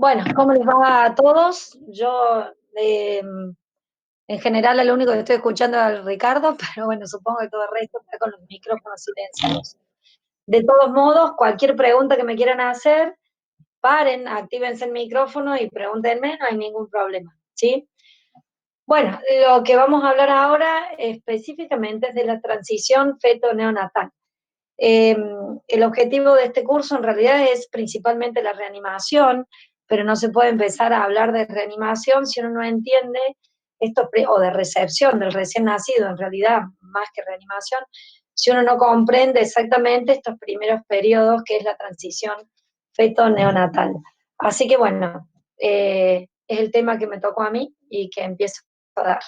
Bueno, ¿cómo les va a todos? Yo, en general, el único que estoy escuchando es a Ricardo, pero bueno, supongo que todo el resto está con los micrófonos silenciados. De todos modos, cualquier pregunta que me quieran hacer, paren, actívense el micrófono y pregúntenme, no hay ningún problema, ¿sí? Bueno, lo que vamos a hablar ahora específicamente es de la transición feto-neonatal. El objetivo de este curso en realidad es principalmente la reanimación, pero no se puede empezar a hablar de reanimación si uno no entiende esto, o de recepción del recién nacido, en realidad, más que reanimación, si uno no comprende exactamente estos primeros periodos que es la transición feto-neonatal. Así que bueno, es el tema que me tocó a mí y que empiezo a dar.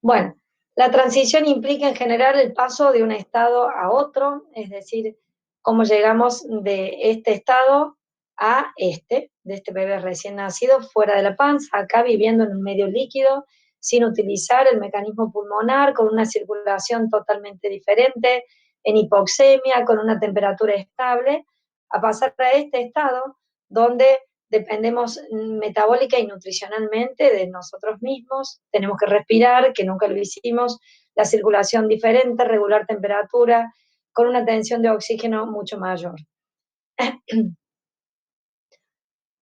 Bueno, la transición implica en general el paso de un estado a otro, es decir, cómo llegamos de este estado a de este bebé recién nacido, fuera de la panza, acá viviendo en un medio líquido, sin utilizar el mecanismo pulmonar, con una circulación totalmente diferente, en hipoxemia, con una temperatura estable, a pasar a este estado donde dependemos metabólica y nutricionalmente de nosotros mismos, tenemos que respirar, que nunca lo hicimos, la circulación diferente, regular temperatura, con una tensión de oxígeno mucho mayor.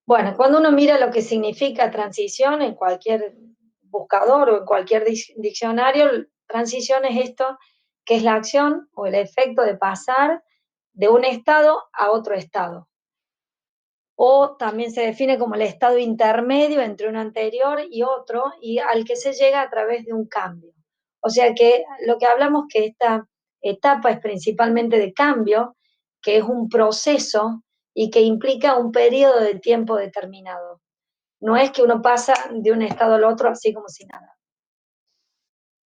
Bueno, cuando uno mira lo que significa transición en cualquier buscador o en cualquier diccionario, transición es esto, que es la acción o el efecto de pasar de un estado a otro estado, o también se define como el estado intermedio entre uno anterior y otro, y al que se llega a través de un cambio. O sea que lo que hablamos que esta etapa es principalmente de cambio, que es un proceso y que implica un periodo de tiempo determinado. No es que uno pasa de un estado al otro así como si nada.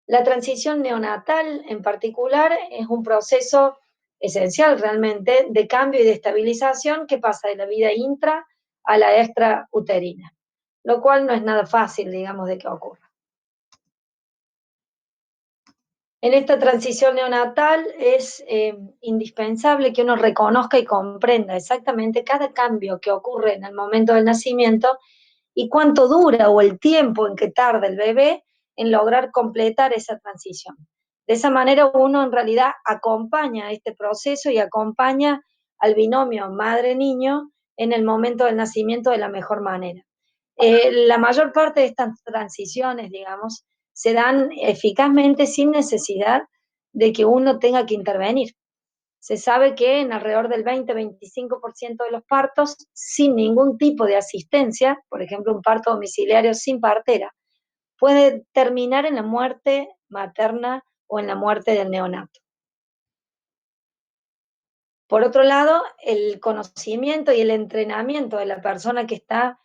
La transición neonatal en particular es un proceso esencial realmente de cambio y de estabilización que pasa de la vida intra a la extrauterina, lo cual no es nada fácil, digamos, de que ocurra. En esta transición neonatal es indispensable que uno reconozca y comprenda exactamente cada cambio que ocurre en el momento del nacimiento y cuánto dura o el tiempo en que tarda el bebé en lograr completar esa transición. De esa manera uno en realidad acompaña este proceso y acompaña al binomio madre-niño en el momento del nacimiento de la mejor manera. La mayor parte de estas transiciones, digamos, se dan eficazmente sin necesidad de que uno tenga que intervenir. Se sabe que en alrededor del 20-25% de los partos, sin ningún tipo de asistencia, por ejemplo, un parto domiciliario sin partera, puede terminar en la muerte materna o en la muerte del neonato. Por otro lado, el conocimiento y el entrenamiento de la persona que está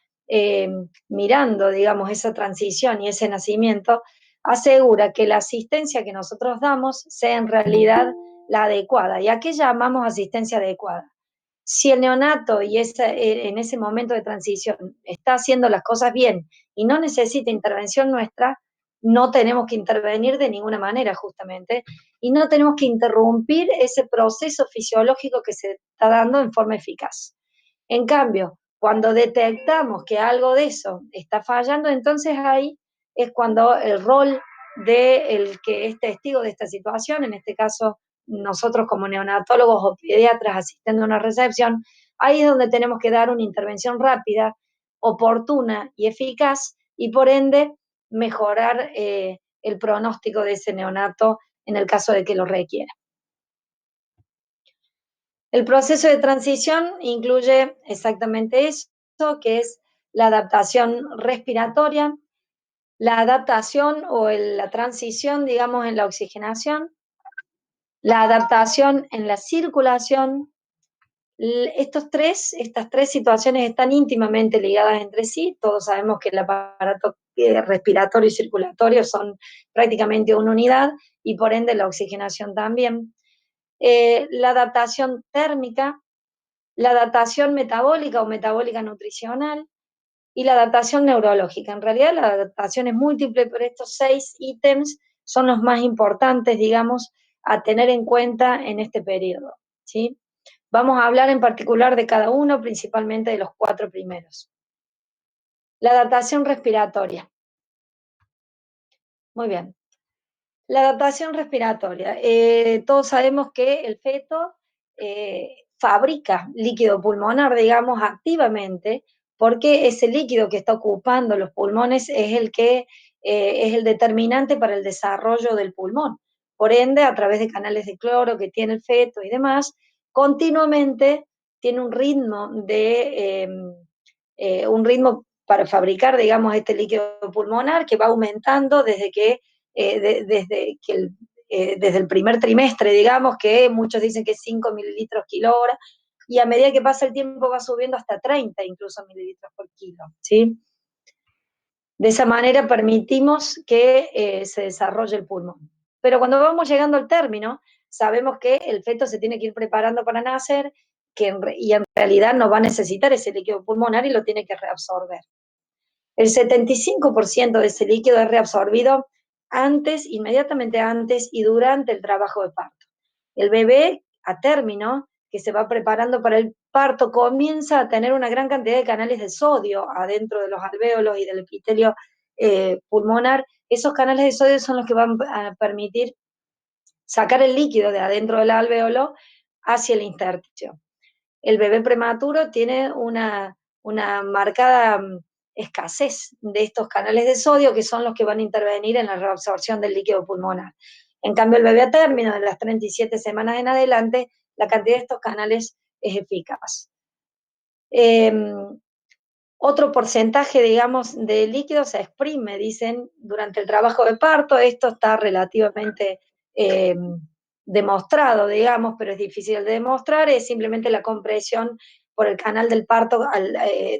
mirando, digamos, esa transición y ese nacimiento, asegura que la asistencia que nosotros damos sea en realidad la adecuada. ¿Y a qué llamamos asistencia adecuada? Si el neonato y en ese momento de transición está haciendo las cosas bien y no necesita intervención nuestra, no tenemos que intervenir de ninguna manera justamente y no tenemos que interrumpir ese proceso fisiológico que se está dando en forma eficaz. En cambio, cuando detectamos que algo de eso está fallando, entonces ahí es cuando el rol del que es testigo de esta situación, en este caso nosotros como neonatólogos o pediatras asistiendo a una recepción, ahí es donde tenemos que dar una intervención rápida, oportuna y eficaz y por ende mejorar el pronóstico de ese neonato en el caso de que lo requiera. El proceso de transición incluye exactamente eso, que es la adaptación respiratoria, la adaptación o la transición, digamos, en la oxigenación, la adaptación en la circulación. Estas tres situaciones están íntimamente ligadas entre sí. Todos sabemos que el aparato respiratorio y circulatorio son prácticamente una unidad y por ende la oxigenación también. La adaptación térmica, la adaptación metabólica o metabólica nutricional y la adaptación neurológica. En realidad la adaptación es múltiple, pero estos 6 ítems son los más importantes, digamos, a tener en cuenta en este periodo, ¿sí? Vamos a hablar en particular de cada uno, principalmente de los 4 primeros. La adaptación respiratoria. Muy bien. La adaptación respiratoria. Todos sabemos que el feto fabrica líquido pulmonar, digamos, activamente, porque ese líquido que está ocupando los pulmones es el que es el determinante para el desarrollo del pulmón. Por ende, a través de canales de cloro que tiene el feto y demás, continuamente tiene un ritmo para fabricar, digamos, este líquido pulmonar que va aumentando desde el primer trimestre, digamos, que muchos dicen que es 5 mililitros kilo hora, y a medida que pasa el tiempo va subiendo hasta 30 incluso mililitros por kilo, ¿sí? De esa manera permitimos que se desarrolle el pulmón. Pero cuando vamos llegando al término, sabemos que el feto se tiene que ir preparando para nacer y en realidad no va a necesitar ese líquido pulmonar y lo tiene que reabsorber. El 75% de ese líquido es reabsorbido antes, inmediatamente antes y durante el trabajo de parto. El bebé a término, que se va preparando para el parto, comienza a tener una gran cantidad de canales de sodio adentro de los alvéolos y del epitelio pulmonar. Esos canales de sodio son los que van a permitir sacar el líquido de adentro del alvéolo hacia el intersticio. El bebé prematuro tiene una marcada escasez de estos canales de sodio que son los que van a intervenir en la reabsorción del líquido pulmonar. En cambio, el bebé a término de las 37 semanas en adelante, la cantidad de estos canales es eficaz. Eh, Otro porcentaje, digamos, de líquido se exprime, dicen, durante el trabajo de parto. Esto está relativamente eh, demostrado, digamos, pero es difícil de demostrar. Es simplemente la compresión por el canal del parto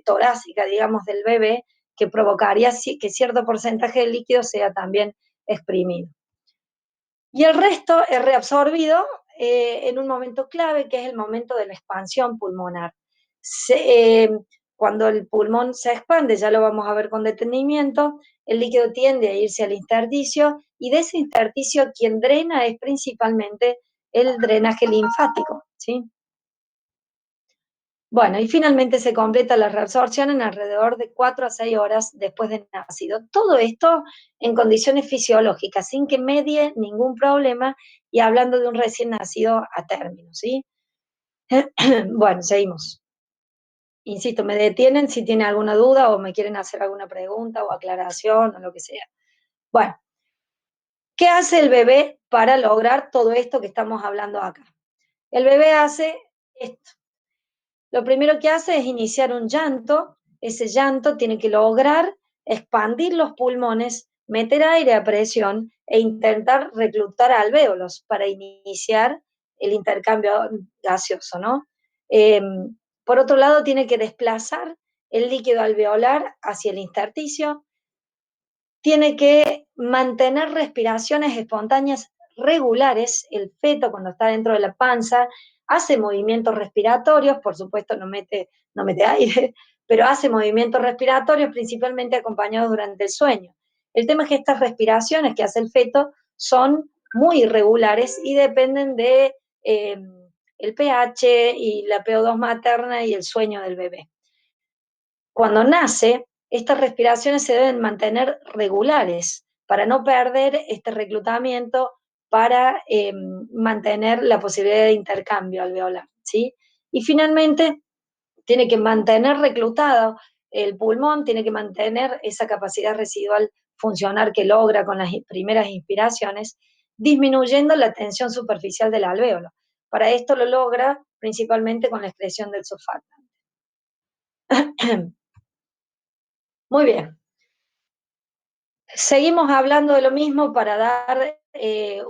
torácica, digamos, del bebé, que provocaría que cierto porcentaje de líquido sea también exprimido. Y el resto es reabsorbido en un momento clave, que es el momento de la expansión pulmonar. Se, cuando el pulmón se expande, ya lo vamos a ver con detenimiento, el líquido tiende a irse al intersticio y de ese intersticio quien drena es principalmente el drenaje linfático, ¿sí? Bueno, y finalmente se completa la reabsorción en alrededor de 4 a 6 horas después de nacido. Todo esto en condiciones fisiológicas, sin que medie ningún problema y hablando de un recién nacido a término, ¿sí? Bueno, seguimos. Insisto, me detienen si tienen alguna duda o me quieren hacer alguna pregunta o aclaración o lo que sea. Bueno, ¿qué hace el bebé para lograr todo esto que estamos hablando acá? El bebé hace esto. Lo primero que hace es iniciar un llanto. Ese llanto tiene que lograr expandir los pulmones, meter aire a presión e intentar reclutar alvéolos para iniciar el intercambio gaseoso, ¿no? Eh, por otro lado, tiene que desplazar el líquido alveolar hacia el intersticio, tiene que mantener respiraciones espontáneas regulares. El feto, cuando está dentro de la panza, hace movimientos respiratorios, por supuesto no mete aire, pero hace movimientos respiratorios principalmente acompañados durante el sueño. El tema es que estas respiraciones que hace el feto son muy irregulares y dependen de el pH y la PO2 materna y el sueño del bebé. Cuando nace, estas respiraciones se deben mantener regulares para no perder este reclutamiento, para mantener la posibilidad de intercambio alveolar, ¿sí? Y finalmente, tiene que mantener reclutado el pulmón, tiene que mantener esa capacidad residual funcionar que logra con las primeras inspiraciones, disminuyendo la tensión superficial del alvéolo. Para esto lo logra principalmente con la excreción del surfactante. Muy bien. Seguimos hablando de lo mismo para dar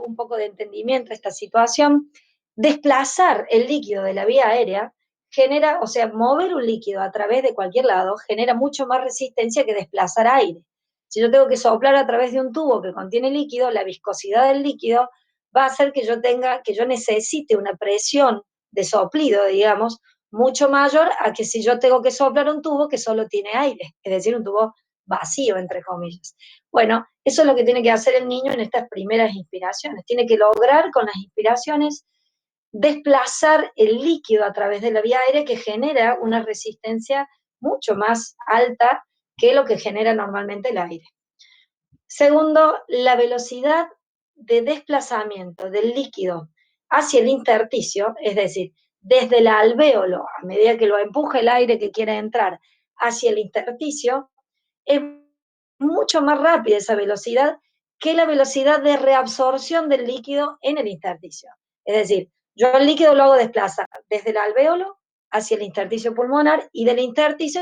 un poco de entendimiento a esta situación. Desplazar el líquido de la vía aérea genera, o sea, mover un líquido a través de cualquier lado genera mucho más resistencia que desplazar aire. Si yo tengo que soplar a través de un tubo que contiene líquido, la viscosidad del líquido va a hacer que yo necesite una presión de soplido, digamos, mucho mayor a que si yo tengo que soplar un tubo que solo tiene aire, es decir, un tubo vacío, entre comillas. Bueno, eso es lo que tiene que hacer el niño en estas primeras inspiraciones. Tiene que lograr con las inspiraciones desplazar el líquido a través de la vía aérea que genera una resistencia mucho más alta que lo que genera normalmente el aire. Segundo, la velocidad de desplazamiento del líquido hacia el intersticio, es decir, desde el alvéolo, a medida que lo empuja el aire que quiere entrar hacia el intersticio, es mucho más rápida esa velocidad que la velocidad de reabsorción del líquido en el intersticio. Es decir, yo el líquido lo hago desplazar desde el alvéolo hacia el intersticio pulmonar y del intersticio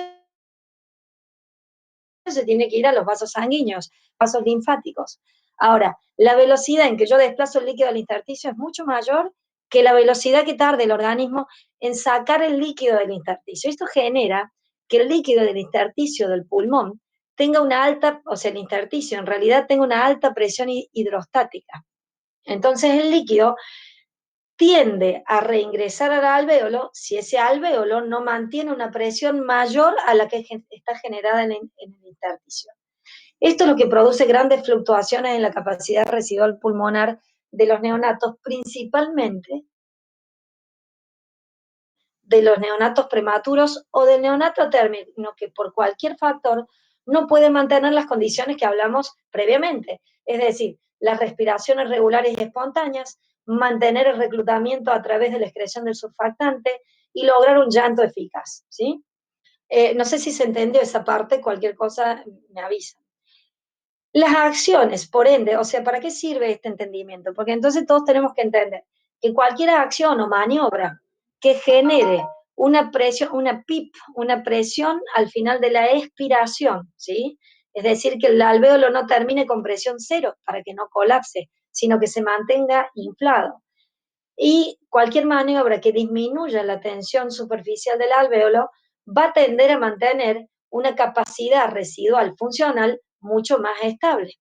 se tiene que ir a los vasos sanguíneos, vasos linfáticos. Ahora, la velocidad en que yo desplazo el líquido al intersticio es mucho mayor que la velocidad que tarda el organismo en sacar el líquido del intersticio. Esto genera que el líquido del intersticio del pulmón tenga una alta, o sea, el intersticio en realidad tenga una alta presión hidrostática. Entonces el líquido tiende a reingresar al alvéolo si ese alvéolo no mantiene una presión mayor a la que está generada en el intersticio. Esto es lo que produce grandes fluctuaciones en la capacidad residual pulmonar de los neonatos, principalmente de los neonatos prematuros o del neonato término, que por cualquier factor no puede mantener las condiciones que hablamos previamente, es decir, las respiraciones regulares y espontáneas, mantener el reclutamiento a través de la excreción del surfactante y lograr un llanto eficaz, ¿sí? No sé si se entendió esa parte, cualquier cosa me avisa. Las acciones, por ende, o sea, ¿para qué sirve este entendimiento? Porque entonces todos tenemos que entender que cualquier acción o maniobra que genere una presión, una PIP, una presión al final de la expiración, ¿sí? Es decir, que el alvéolo no termine con presión cero para que no colapse, sino que se mantenga inflado. Y cualquier maniobra que disminuya la tensión superficial del alvéolo va a tender a mantener una capacidad residual funcional mucho más estable.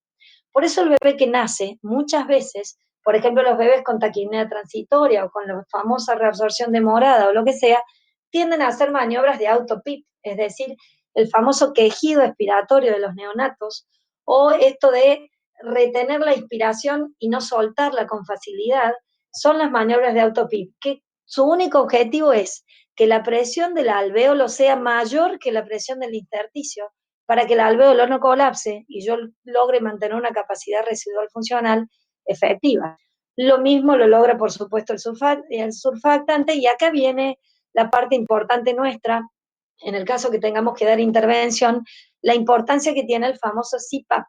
Por eso el bebé que nace, muchas veces, por ejemplo, los bebés con taquipnea transitoria o con la famosa reabsorción demorada o lo que sea, tienden a hacer maniobras de autopip, es decir, el famoso quejido expiratorio de los neonatos o esto de retener la inspiración y no soltarla con facilidad, son las maniobras de autopip, que su único objetivo es que la presión del alvéolo sea mayor que la presión del intersticio para que el alvéolo no colapse y yo logre mantener una capacidad residual funcional efectiva. Lo mismo lo logra, por supuesto, el surfactante, y acá viene la parte importante nuestra, en el caso que tengamos que dar intervención, la importancia que tiene el famoso CPAP,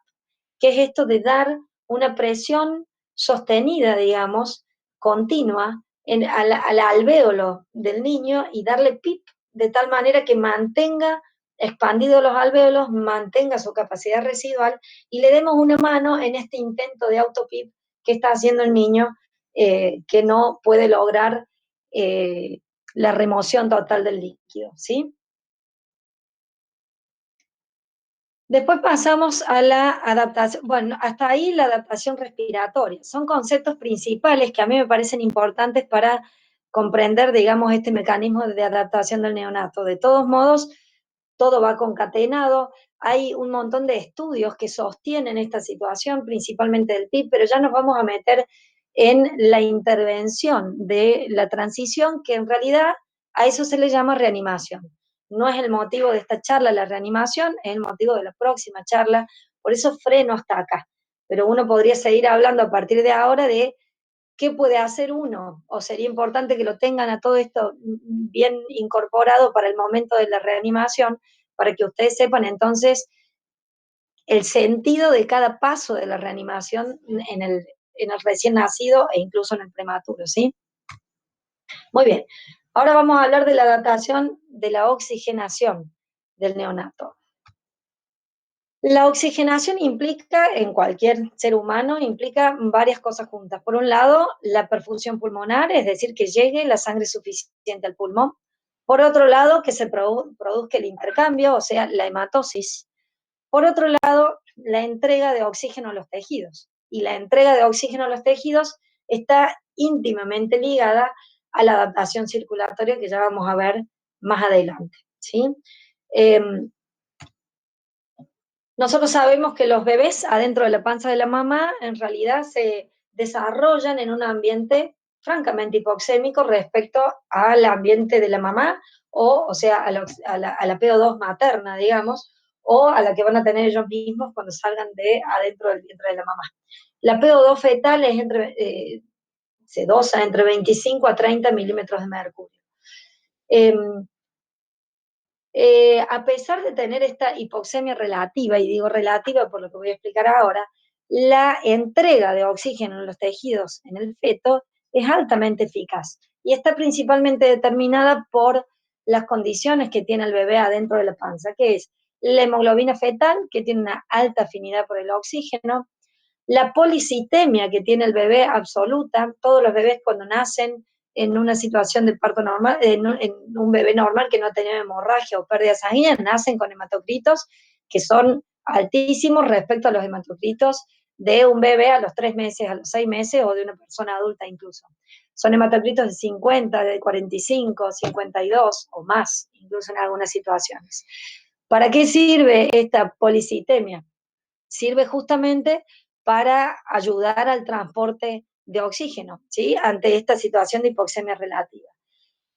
que es esto de dar una presión sostenida, digamos, continua, al alvéolo del niño y darle PIP de tal manera que mantenga expandido los alvéolos, mantenga su capacidad residual y le demos una mano en este intento de autopip que está haciendo el niño, que no puede lograr la remoción total del líquido, ¿sí? Después pasamos a la adaptación, bueno, hasta ahí la adaptación respiratoria. Son conceptos principales que a mí me parecen importantes para comprender, digamos, este mecanismo de adaptación del neonato. De todos modos, todo va concatenado. Hay un montón de estudios que sostienen esta situación, principalmente del PIB, pero ya nos vamos a meter en la intervención de la transición, que en realidad a eso se le llama reanimación. No es el motivo de esta charla la reanimación, es el motivo de la próxima charla, por eso freno hasta acá. Pero uno podría seguir hablando a partir de ahora de qué puede hacer uno, o sería importante que lo tengan a todo esto bien incorporado para el momento de la reanimación, para que ustedes sepan entonces el sentido de cada paso de la reanimación en el recién nacido e incluso en el prematuro, ¿sí? Muy bien. Ahora vamos a hablar de la adaptación de la oxigenación del neonato. La oxigenación implica, en cualquier ser humano, implica varias cosas juntas. Por un lado, la perfusión pulmonar, es decir, que llegue la sangre suficiente al pulmón. Por otro lado, que se produzca el intercambio, o sea, la hematosis. Por otro lado, la entrega de oxígeno a los tejidos. Y la entrega de oxígeno a los tejidos está íntimamente ligada a la adaptación circulatoria que ya vamos a ver más adelante, ¿sí? Eh, Nosotros sabemos que los bebés adentro de la panza de la mamá en realidad se desarrollan en un ambiente francamente hipoxémico respecto al ambiente de la mamá, o sea, a la PO2 materna, digamos, o a la que van a tener ellos mismos cuando salgan de adentro del vientre de la mamá. La PO2 fetal es se dosa entre 25 a 30 milímetros de mercurio. Eh, a pesar de tener esta hipoxemia relativa, y digo relativa por lo que voy a explicar ahora, la entrega de oxígeno en los tejidos en el feto es altamente eficaz y está principalmente determinada por las condiciones que tiene el bebé adentro de la panza, que es la hemoglobina fetal, que tiene una alta afinidad por el oxígeno, la policitemia que tiene el bebé absoluta, todos los bebés cuando nacen en una situación de parto normal, en un bebé normal que no ha tenido hemorragia o pérdida sanguínea, nacen con hematocritos que son altísimos respecto a los hematocritos de un bebé a los 3 meses, a los 6 meses o de una persona adulta incluso. Son hematocritos de 50, de 45, 52 o más, incluso en algunas situaciones. ¿Para qué sirve esta policitemia? Sirve justamente para ayudar al transporte de oxígeno, ¿sí? Ante esta situación de hipoxemia relativa.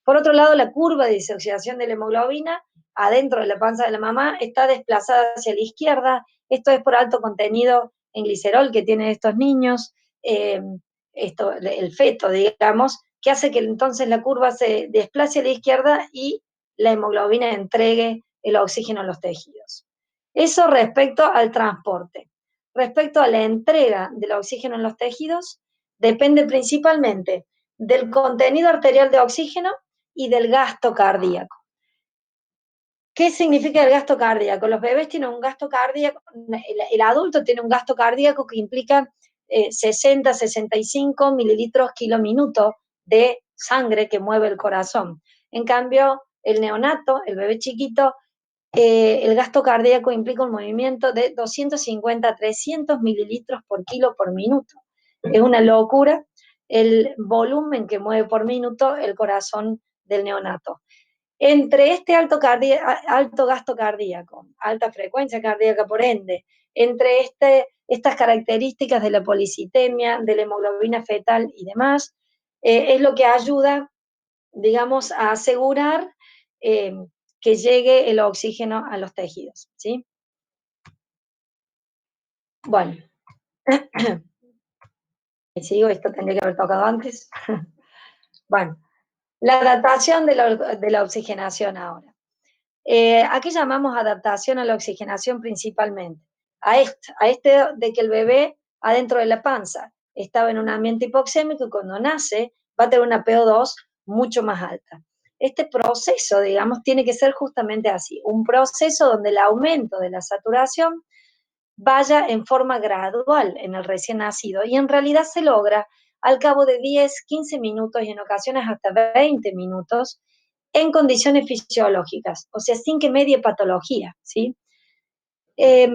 Por otro lado, la curva de disoxidación de la hemoglobina adentro de la panza de la mamá está desplazada hacia la izquierda. Esto es por alto contenido en glicerol que tienen estos niños, eh, el feto, digamos, que hace que entonces la curva se desplace a la izquierda y la hemoglobina entregue el oxígeno a los tejidos. Eso respecto al transporte. Respecto a la entrega del oxígeno en los tejidos, depende principalmente del contenido arterial de oxígeno y del gasto cardíaco. ¿Qué significa el gasto cardíaco? Los bebés tienen un gasto cardíaco, el adulto tiene un gasto cardíaco que implica 60, 65 mililitros kilo minuto de sangre que mueve el corazón. En cambio, el neonato, el bebé chiquito, el gasto cardíaco implica un movimiento de 250 a 300 mililitros por kilo por minuto. Es una locura el volumen que mueve por minuto el corazón del neonato. Entre este alto gasto cardíaco, alta frecuencia cardíaca por ende, entre estas características de la policitemia, de la hemoglobina fetal y demás, es lo que ayuda, digamos, a asegurar eh, que llegue el oxígeno a los tejidos, ¿sí? Bueno, y sigo, esto tendría que haber tocado antes. Bueno, la adaptación de la oxigenación ahora. ¿A qué llamamos adaptación a la oxigenación principalmente? A este de que el bebé adentro de la panza estaba en un ambiente hipoxémico y cuando nace va a tener una PO2 mucho más alta. Este proceso, digamos, tiene que ser justamente así, un proceso donde el aumento de la saturación vaya en forma gradual en el recién nacido y en realidad se logra al cabo de 10, 15 minutos y en ocasiones hasta 20 minutos en condiciones fisiológicas, o sea, sin que medie patología, ¿sí? Eh,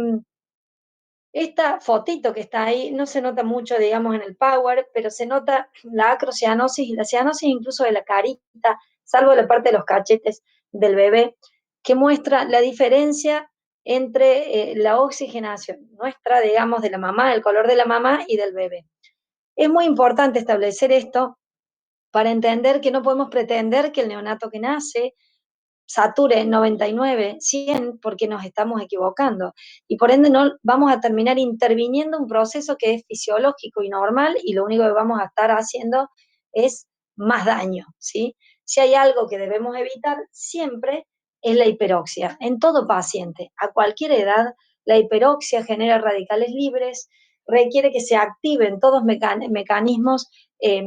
esta fotito que está ahí no se nota mucho, digamos, en el Power, pero se nota la acrocianosis y la cianosis incluso de la carita, salvo la parte de los cachetes del bebé, que muestra la diferencia entre la oxigenación nuestra, digamos, de la mamá, el color de la mamá y del bebé. Es muy importante establecer esto para entender que no podemos pretender que el neonato que nace sature 99, 100, porque nos estamos equivocando. Y por ende no vamos a terminar interviniendo un proceso que es fisiológico y normal y lo único que vamos a estar haciendo es más daño, ¿sí? Si hay algo que debemos evitar siempre es la hiperoxia. En todo paciente, a cualquier edad, la hiperoxia genera radicales libres, requiere que se activen todos mecanismos eh,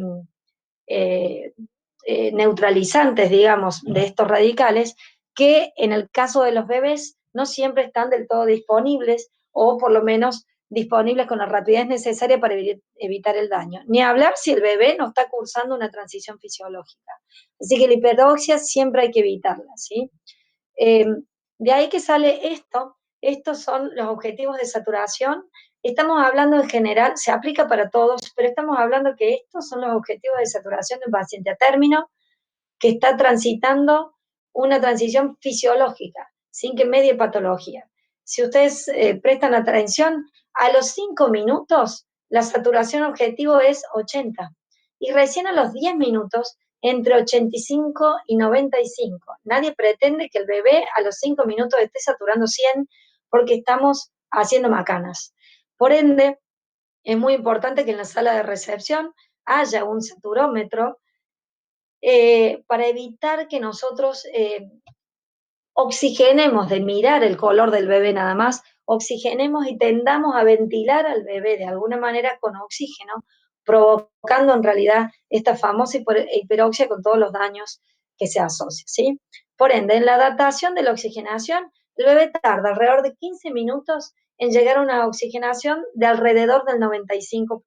eh, neutralizantes, digamos, de estos radicales, que en el caso de los bebés no siempre están del todo disponibles o por lo menos disponibles con la rapidez necesaria para evitar el daño. Ni hablar si el bebé no está cursando una transición fisiológica. Así que la hiperoxia siempre hay que evitarla, ¿sí? Eh, de ahí que sale esto, estos son los objetivos de saturación. Estamos hablando en general, se aplica para todos, pero estamos hablando que estos son los objetivos de saturación de un paciente a término que está transitando una transición fisiológica, sin que medie patología. Si ustedes prestan atención, a los 5 minutos la saturación objetivo es 80. y recién a los 10 minutos entre 85 y 95. Nadie pretende que el bebé a los 5 minutos esté saturando 100 porque estamos haciendo macanas. Por ende, es muy importante que en la sala de recepción haya un saturómetro para evitar que nosotros oxigenemos de mirar el color del bebé nada más, oxigenemos y tendamos a ventilar al bebé de alguna manera con oxígeno, provocando en realidad esta famosa hiperoxia con todos los daños que se asocian, ¿sí? Por ende, en la adaptación de la oxigenación, el bebé tarda alrededor de 15 minutos en llegar a una oxigenación de alrededor del 95%.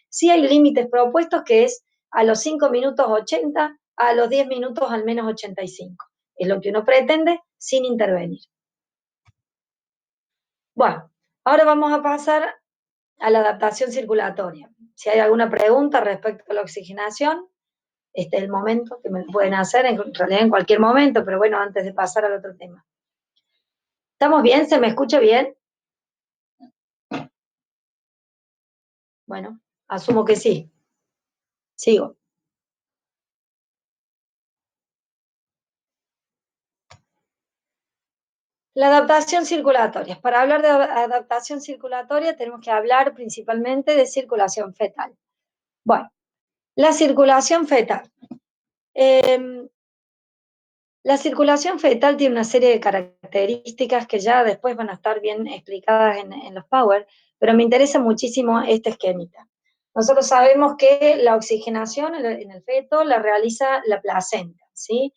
Sí hay límites propuestos que es a los 5 minutos 80, a los 10 minutos al menos 85. Es lo que uno pretende sin intervenir. Bueno, ahora vamos a pasar a la adaptación circulatoria. Si hay alguna pregunta respecto a la oxigenación, este es el momento que me pueden hacer, en realidad en cualquier momento, pero bueno, antes de pasar al otro tema. ¿Estamos bien? ¿Se me escucha bien? Bueno, asumo que sí. Sigo. La adaptación circulatoria. Para hablar de adaptación circulatoria tenemos que hablar principalmente de circulación fetal. Bueno, la circulación fetal. Eh, La circulación fetal tiene una serie de características que ya después van a estar bien explicadas en los Power, pero me interesa muchísimo este esquemita. Nosotros sabemos que la oxigenación en el feto la realiza la placenta, ¿sí?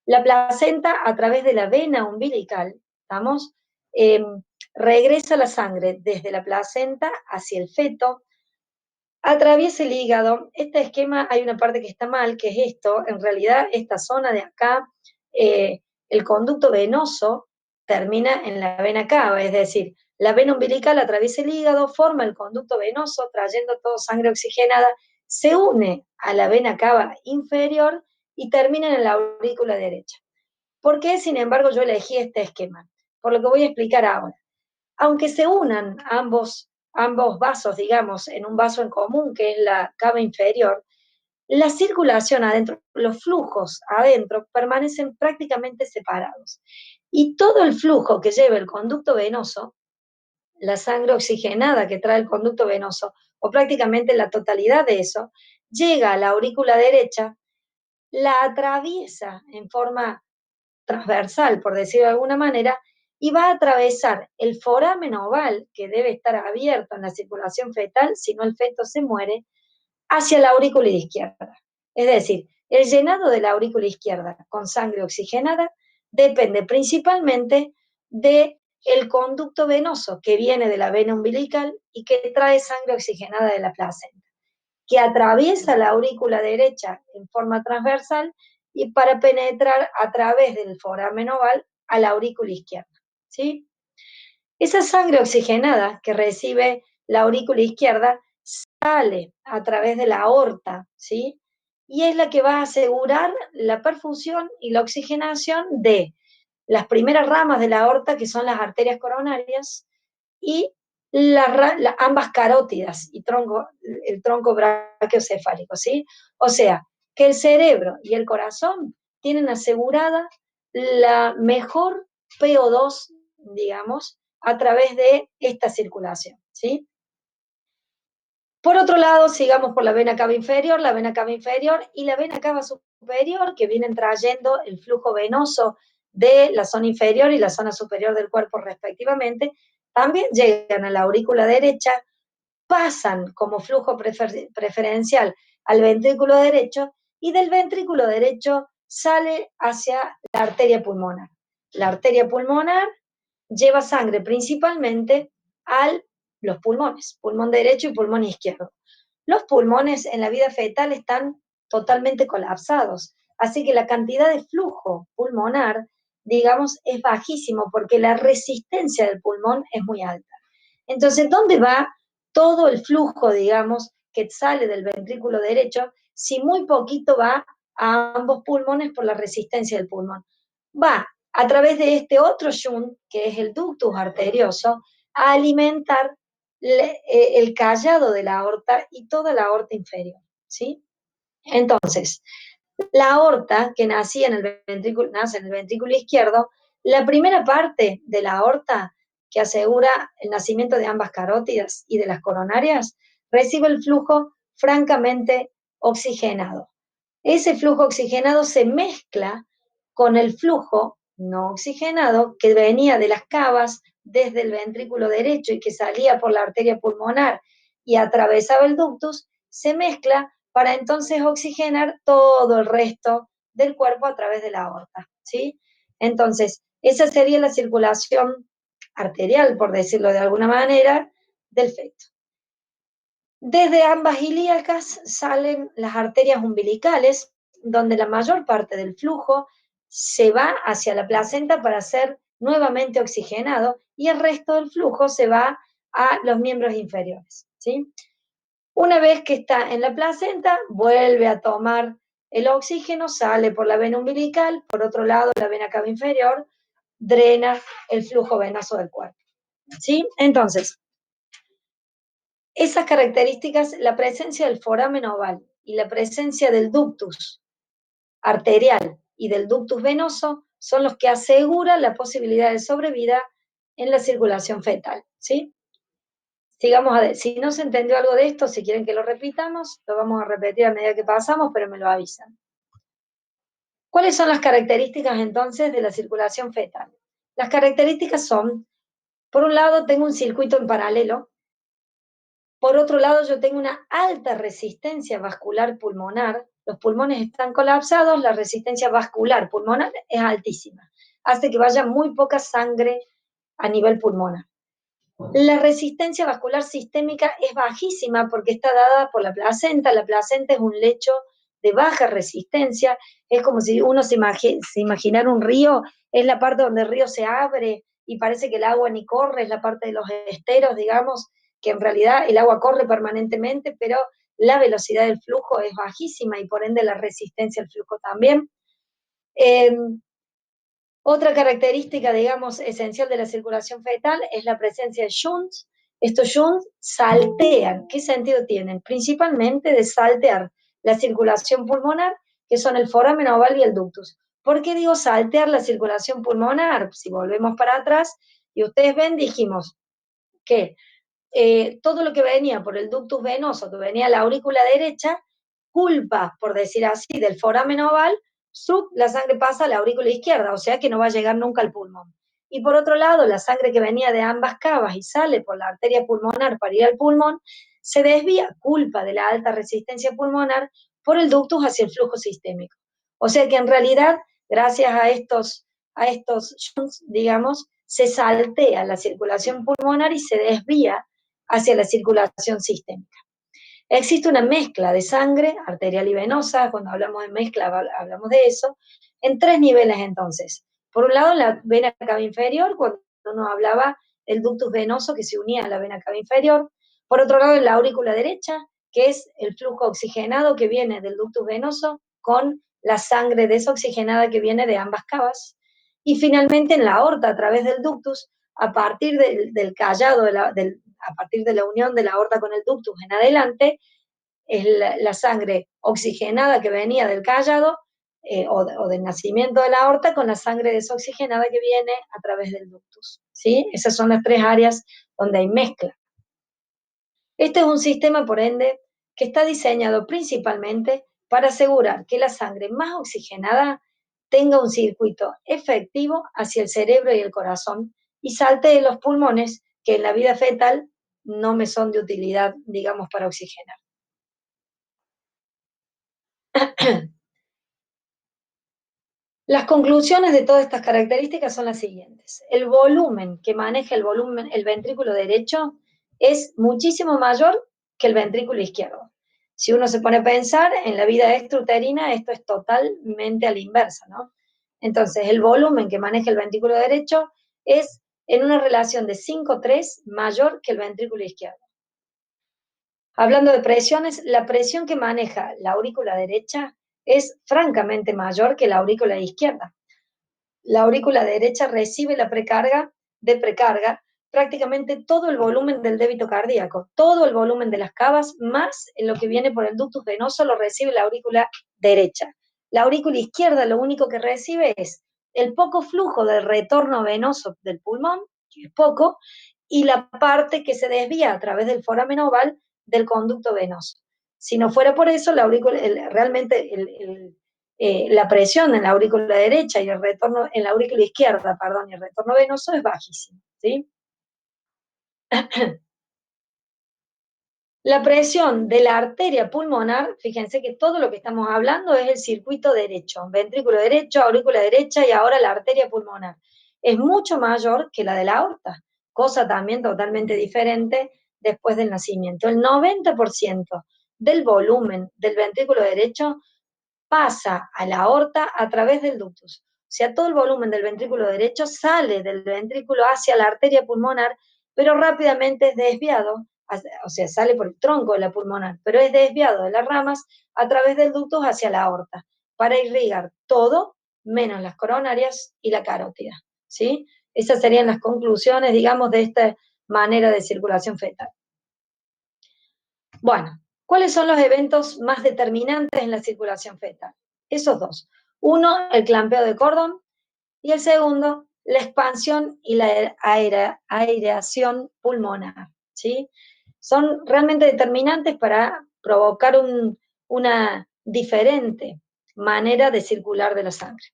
La placenta a través de la vena umbilical, ¿estamos? Eh, regresa la sangre desde la placenta hacia el feto, atraviesa el hígado. Este esquema, hay una parte que está mal, que es esto. En realidad, esta zona de acá, el conducto venoso termina en la vena cava, es decir, la vena umbilical atraviesa el hígado, forma el conducto venoso, trayendo toda sangre oxigenada, se une a la vena cava inferior y termina en la aurícula derecha. ¿Por qué, sin embargo, yo elegí este esquema? Por lo que voy a explicar ahora. Aunque se unan ambos vasos, digamos, en un vaso en común, que es la cava inferior, la circulación adentro, los flujos adentro permanecen prácticamente separados. Y todo el flujo que lleva el conducto venoso, la sangre oxigenada que trae el conducto venoso, o prácticamente la totalidad de eso, llega a la aurícula derecha, la atraviesa en forma transversal, por decirlo de alguna manera, y va a atravesar el foramen oval, que debe estar abierto en la circulación fetal, si no el feto se muere, hacia la aurícula izquierda. Es decir, el llenado de la aurícula izquierda con sangre oxigenada depende principalmente del conducto venoso que viene de la vena umbilical y que trae sangre oxigenada de la placenta, que atraviesa la aurícula derecha en forma transversal y para penetrar a través del foramen oval a la aurícula izquierda, ¿sí? Esa sangre oxigenada que recibe la aurícula izquierda sale a través de la aorta, ¿sí? Y es la que va a asegurar la perfusión y la oxigenación de las primeras ramas de la aorta, que son las arterias coronarias, y ambas carótidas y el tronco brachiocefálico, ¿sí? O sea, que el cerebro y el corazón tienen asegurada la mejor PO2, digamos, a través de esta circulación, ¿sí? Por otro lado, sigamos por la vena cava inferior y la vena cava superior, que vienen trayendo el flujo venoso de la zona inferior y la zona superior del cuerpo respectivamente, también llegan a la aurícula derecha, pasan como flujo preferencial al ventrículo derecho y del ventrículo derecho sale hacia la arteria pulmonar. La arteria pulmonar lleva sangre principalmente a los pulmones, pulmón derecho y pulmón izquierdo. Los pulmones en la vida fetal están totalmente colapsados, así que la cantidad de flujo pulmonar, digamos, es bajísimo porque la resistencia del pulmón es muy alta. Entonces, ¿dónde va todo el flujo, digamos, que sale del ventrículo derecho si muy poquito va a ambos pulmones por la resistencia del pulmón? Va a través de este otro shunt, que es el ductus arterioso, a alimentar el callado de la aorta y toda la aorta inferior. ¿sí? Entonces, la aorta, que nacía en el ventrículo, nace en el ventrículo izquierdo, la primera parte de la aorta, que asegura el nacimiento de ambas carótidas y de las coronarias, recibe el flujo francamente oxigenado. Ese flujo oxigenado se mezcla con el flujo no oxigenado que venía de las cavas desde el ventrículo derecho y que salía por la arteria pulmonar y atravesaba el ductus, se mezcla para entonces oxigenar todo el resto del cuerpo a través de la aorta, ¿sí? Entonces, esa sería la circulación arterial, por decirlo de alguna manera, del feto. Desde ambas ilíacas salen las arterias umbilicales, donde la mayor parte del flujo se va hacia la placenta para ser nuevamente oxigenado y el resto del flujo se va a los miembros inferiores, ¿sí? Una vez que está en la placenta, vuelve a tomar el oxígeno, sale por la vena umbilical, por otro lado la vena cava inferior drena el flujo venoso del cuerpo, ¿sí? Entonces, esas características, la presencia del foramen oval y la presencia del ductus arterial y del ductus venoso son los que aseguran la posibilidad de sobrevida en la circulación fetal, ¿sí? Sigamos a ver, si no se entendió algo de esto, si quieren que lo repitamos, lo vamos a repetir a medida que pasamos, pero me lo avisan. ¿Cuáles son las características entonces de la circulación fetal? Las características son, por un lado, tengo un circuito en paralelo. Por otro lado, yo tengo una alta resistencia vascular pulmonar. Los pulmones están colapsados, la resistencia vascular pulmonar es altísima. Hace que vaya muy poca sangre a nivel pulmonar. La resistencia vascular sistémica es bajísima porque está dada por la placenta. La placenta es un lecho de baja resistencia. Es como si uno se imaginara un río, es la parte donde el río se abre y parece que el agua ni corre, es la parte de los esteros, digamos, que en realidad el agua corre permanentemente, pero la velocidad del flujo es bajísima y por ende la resistencia al flujo también. Eh, Otra característica, digamos, esencial de la circulación fetal es la presencia de shunts. Estos shunts saltean. ¿Qué sentido tienen? Principalmente de saltear la circulación pulmonar, que son el foramen oval y el ductus. ¿Por qué digo saltear la circulación pulmonar? Si volvemos para atrás, y ustedes ven, dijimos que todo lo que venía por el ductus venoso, que venía a la aurícula derecha, culpa, por decir así, del foramen oval, la sangre pasa a la aurícula izquierda, o sea que no va a llegar nunca al pulmón. Y por otro lado, la sangre que venía de ambas cavas y sale por la arteria pulmonar para ir al pulmón, se desvía, culpa de la alta resistencia pulmonar, por el ductus hacia el flujo sistémico. O sea que en realidad, gracias a estos shunts, digamos, se saltea la circulación pulmonar y se desvía hacia la circulación sistémica. Existe una mezcla de sangre arterial y venosa. Cuando hablamos de mezcla hablamos de eso, en tres niveles entonces. Por un lado, la vena cava inferior, cuando uno hablaba del ductus venoso que se unía a la vena cava inferior. Por otro lado, en la aurícula derecha, que es el flujo oxigenado que viene del ductus venoso con la sangre desoxigenada que viene de ambas cavas. Y finalmente en la aorta, a través del ductus, a partir del callado, a partir de la unión de la aorta con el ductus en adelante, es la sangre oxigenada que venía del cállado o del nacimiento de la aorta con la sangre desoxigenada que viene a través del ductus, ¿sí? Esas son las tres áreas donde hay mezcla. Este es un sistema, por ende, que está diseñado principalmente para asegurar que la sangre más oxigenada tenga un circuito efectivo hacia el cerebro y el corazón y salte de los pulmones, que en la vida fetal no me son de utilidad, digamos, para oxigenar. Las conclusiones de todas estas características son las siguientes. El volumen que maneja el ventrículo derecho es muchísimo mayor que el ventrículo izquierdo. Si uno se pone a pensar en la vida extrauterina, esto es totalmente a la inversa, ¿no? Entonces, el volumen que maneja el ventrículo derecho es en una relación de 5:3 mayor que el ventrículo izquierdo. Hablando de presiones, la presión que maneja la aurícula derecha es francamente mayor que la aurícula izquierda. La aurícula derecha recibe la precarga de precarga prácticamente todo el volumen del débito cardíaco, todo el volumen de las cavas, más lo que viene por el ductus venoso lo recibe la aurícula derecha. La aurícula izquierda lo único que recibe es el poco flujo del retorno venoso del pulmón, que es poco, y la parte que se desvía a través del foramen oval del conducto venoso. Si no fuera por eso, la aurícula, realmente la presión en la aurícula derecha y el retorno en la aurícula izquierda, perdón, y el retorno venoso es bajísimo, ¿sí? La presión de la arteria pulmonar, fíjense que todo lo que estamos hablando es el circuito derecho, ventrículo derecho, aurícula derecha y ahora la arteria pulmonar. Es mucho mayor que la de la aorta, cosa también totalmente diferente después del nacimiento. El 90% del volumen del ventrículo derecho pasa a la aorta a través del ductus. O sea, todo el volumen del ventrículo derecho sale del ventrículo hacia la arteria pulmonar, pero rápidamente es desviado, o sea, sale por el tronco de la pulmonar, pero es desviado de las ramas a través del ductus hacia la aorta, para irrigar todo menos las coronarias y la carótida, ¿sí? Esas serían las conclusiones, digamos, de esta manera de circulación fetal. Bueno, ¿cuáles son los eventos más determinantes en la circulación fetal? Esos dos. Uno, el clampeo de cordón, y el segundo, la expansión y la aireación pulmonar, ¿sí? Son realmente determinantes para provocar una diferente manera de circular de la sangre.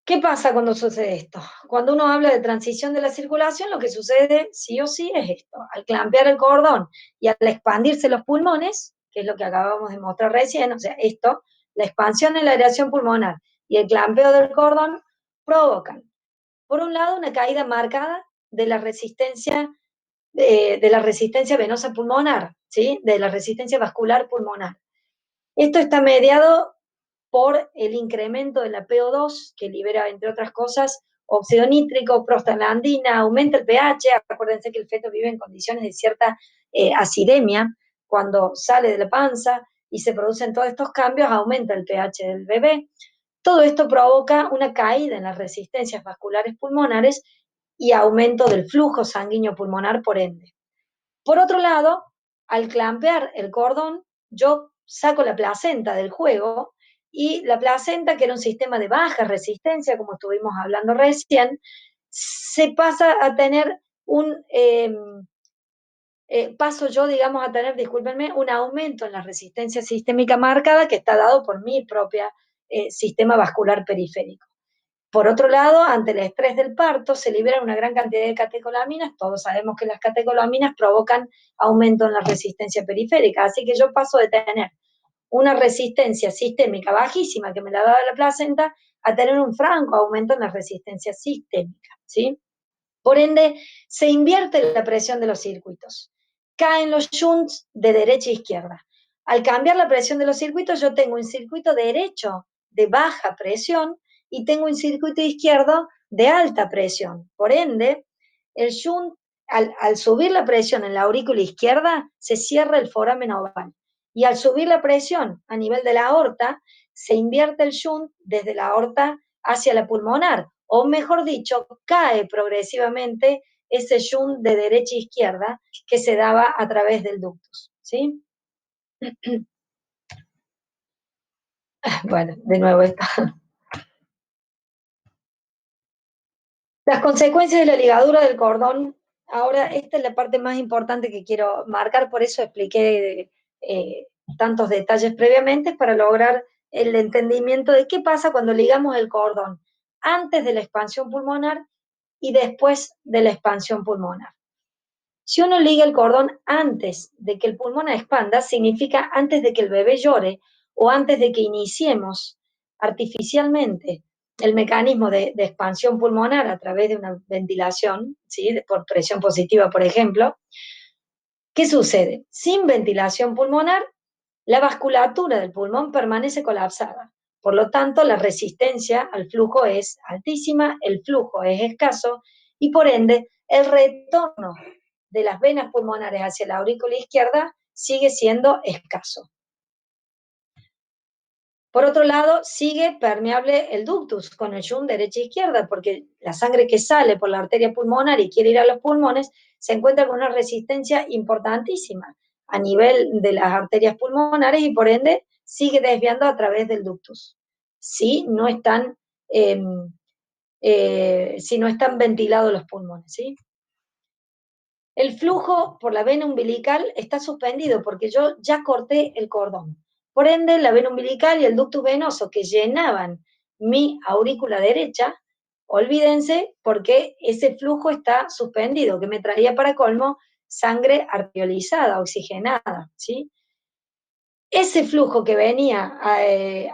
¿Qué pasa cuando sucede esto? Cuando uno habla de transición de la circulación, lo que sucede sí o sí es esto. Al clampear el cordón y al expandirse los pulmones, que es lo que acabamos de mostrar recién, o sea, esto, la expansión en la aireación pulmonar y el clampeo del cordón provocan, por un lado, una caída marcada de la resistencia venosa pulmonar, ¿sí? De la resistencia vascular pulmonar. Esto está mediado por el incremento de la PO2, que libera, entre otras cosas, óxido nítrico, prostaglandina, aumenta el pH. Acuérdense que el feto vive en condiciones de cierta acidemia. Cuando sale de la panza y se producen todos estos cambios, aumenta el pH del bebé. Todo esto provoca una caída en las resistencias vasculares pulmonares y aumento del flujo sanguíneo pulmonar por ende. Por otro lado, al clampear el cordón, yo saco la placenta del juego y la placenta, que era un sistema de baja resistencia, como estuvimos hablando recién, se pasa a tener paso yo, digamos, a tener, discúlpenme, un aumento en la resistencia sistémica marcada que está dado por mi propia sistema vascular periférico. Por otro lado, ante el estrés del parto, se liberan una gran cantidad de catecolaminas. Todos sabemos que las catecolaminas provocan aumento en la resistencia periférica. Así que yo paso de tener una resistencia sistémica bajísima que me la daba la placenta a tener un franco aumento en la resistencia sistémica, ¿sí? Por ende, se invierte la presión de los circuitos. Caen los shunts de derecha a izquierda. Al cambiar la presión de los circuitos, yo tengo un circuito derecho de baja presión y tengo un circuito izquierdo de alta presión. Por ende, el shunt, al subir la presión en la aurícula izquierda, se cierra el foramen oval. Y al subir la presión a nivel de la aorta, se invierte el shunt desde la aorta hacia la pulmonar, o mejor dicho, cae progresivamente ese shunt de derecha a izquierda que se daba a través del ductus, ¿sí? Bueno, de nuevo esto. Las consecuencias de la ligadura del cordón, ahora esta es la parte más importante que quiero marcar, por eso expliqué tantos detalles previamente para lograr el entendimiento de qué pasa cuando ligamos el cordón antes de la expansión pulmonar y después de la expansión pulmonar. Si uno liga el cordón antes de que el pulmón expanda, significa antes de que el bebé llore o antes de que iniciemos artificialmente el mecanismo de expansión pulmonar a través de una ventilación, ¿sí? Por presión positiva, por ejemplo. ¿Qué sucede? Sin ventilación pulmonar, la vasculatura del pulmón permanece colapsada. Por lo tanto, la resistencia al flujo es altísima, el flujo es escaso y por ende el retorno de las venas pulmonares hacia la aurícula izquierda sigue siendo escaso. Por otro lado, sigue permeable el ductus con el shunt derecha e izquierda, porque la sangre que sale por la arteria pulmonar y quiere ir a los pulmones se encuentra con una resistencia importantísima a nivel de las arterias pulmonares y por ende sigue desviando a través del ductus. Eh, si no están ventilados los pulmones, ¿sí? El flujo por la vena umbilical está suspendido porque yo ya corté el cordón. Por ende, la vena umbilical y el ductus venoso que llenaban mi aurícula derecha, olvídense porque ese flujo está suspendido, que me traía para colmo sangre arteriolizada, oxigenada, ¿sí? Ese flujo que venía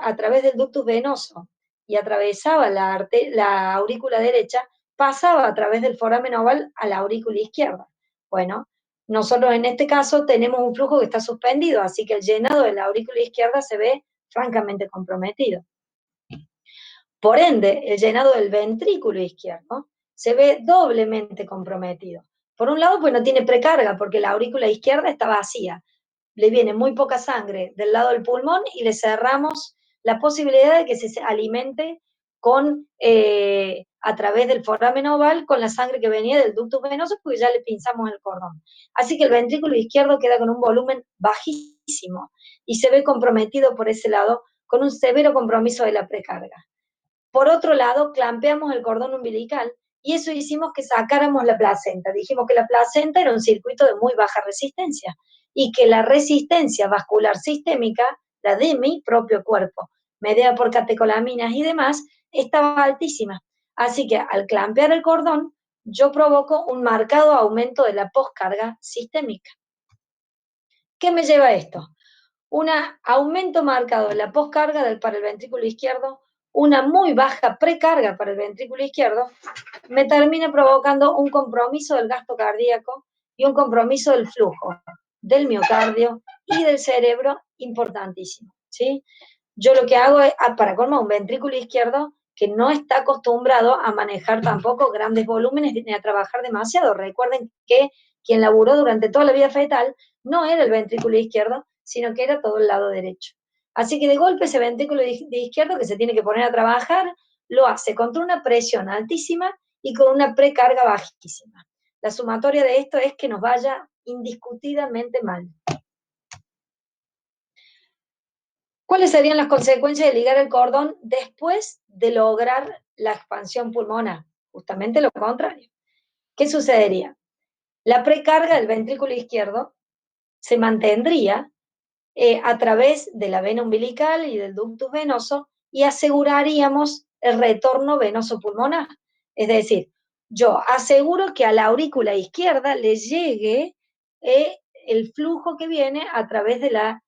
a través del ductus venoso y atravesaba la aurícula derecha, pasaba a través del foramen oval a la aurícula izquierda. Bueno, nosotros en este caso tenemos un flujo que está suspendido, así que el llenado de la aurícula izquierda se ve francamente comprometido. Por ende, el llenado del ventrículo izquierdo se ve doblemente comprometido. Por un lado, pues no tiene precarga, porque la aurícula izquierda está vacía, le viene muy poca sangre del lado del pulmón y le cerramos la posibilidad de que se alimente a través del foramen oval con la sangre que venía del ductus venoso, porque ya le pinzamos el cordón. Así que el ventrículo izquierdo queda con un volumen bajísimo y se ve comprometido por ese lado con un severo compromiso de la precarga. Por otro lado, clampeamos el cordón umbilical y eso hicimos que sacáramos la placenta. Dijimos que la placenta era un circuito de muy baja resistencia y que la resistencia vascular sistémica, la de mi propio cuerpo, mediada por catecolaminas y demás, estaba altísima. Así que al clampear el cordón, yo provoco un marcado aumento de la poscarga sistémica. ¿Qué me lleva a esto? Un aumento marcado de la poscarga para el ventrículo izquierdo, una muy baja precarga para el ventrículo izquierdo, me termina provocando un compromiso del gasto cardíaco y un compromiso del flujo del miocardio y del cerebro importantísimo, ¿sí? Yo lo que hago es, para colmo, un ventrículo izquierdo que no está acostumbrado a manejar tampoco grandes volúmenes ni a trabajar demasiado. Recuerden que quien laburó durante toda la vida fetal no era el ventrículo izquierdo, sino que era todo el lado derecho. Así que de golpe ese ventrículo de izquierdo que se tiene que poner a trabajar, lo hace contra una presión altísima y con una precarga bajísima. La sumatoria de esto es que nos vaya indiscutidamente mal. ¿Cuáles serían las consecuencias de ligar el cordón después de lograr la expansión pulmonar? Justamente lo contrario. ¿Qué sucedería? La precarga del ventrículo izquierdo se mantendría a través de la vena umbilical y del ductus venoso y aseguraríamos el retorno venoso pulmonar. Es decir, yo aseguro que a la aurícula izquierda le llegue el flujo que viene a través de la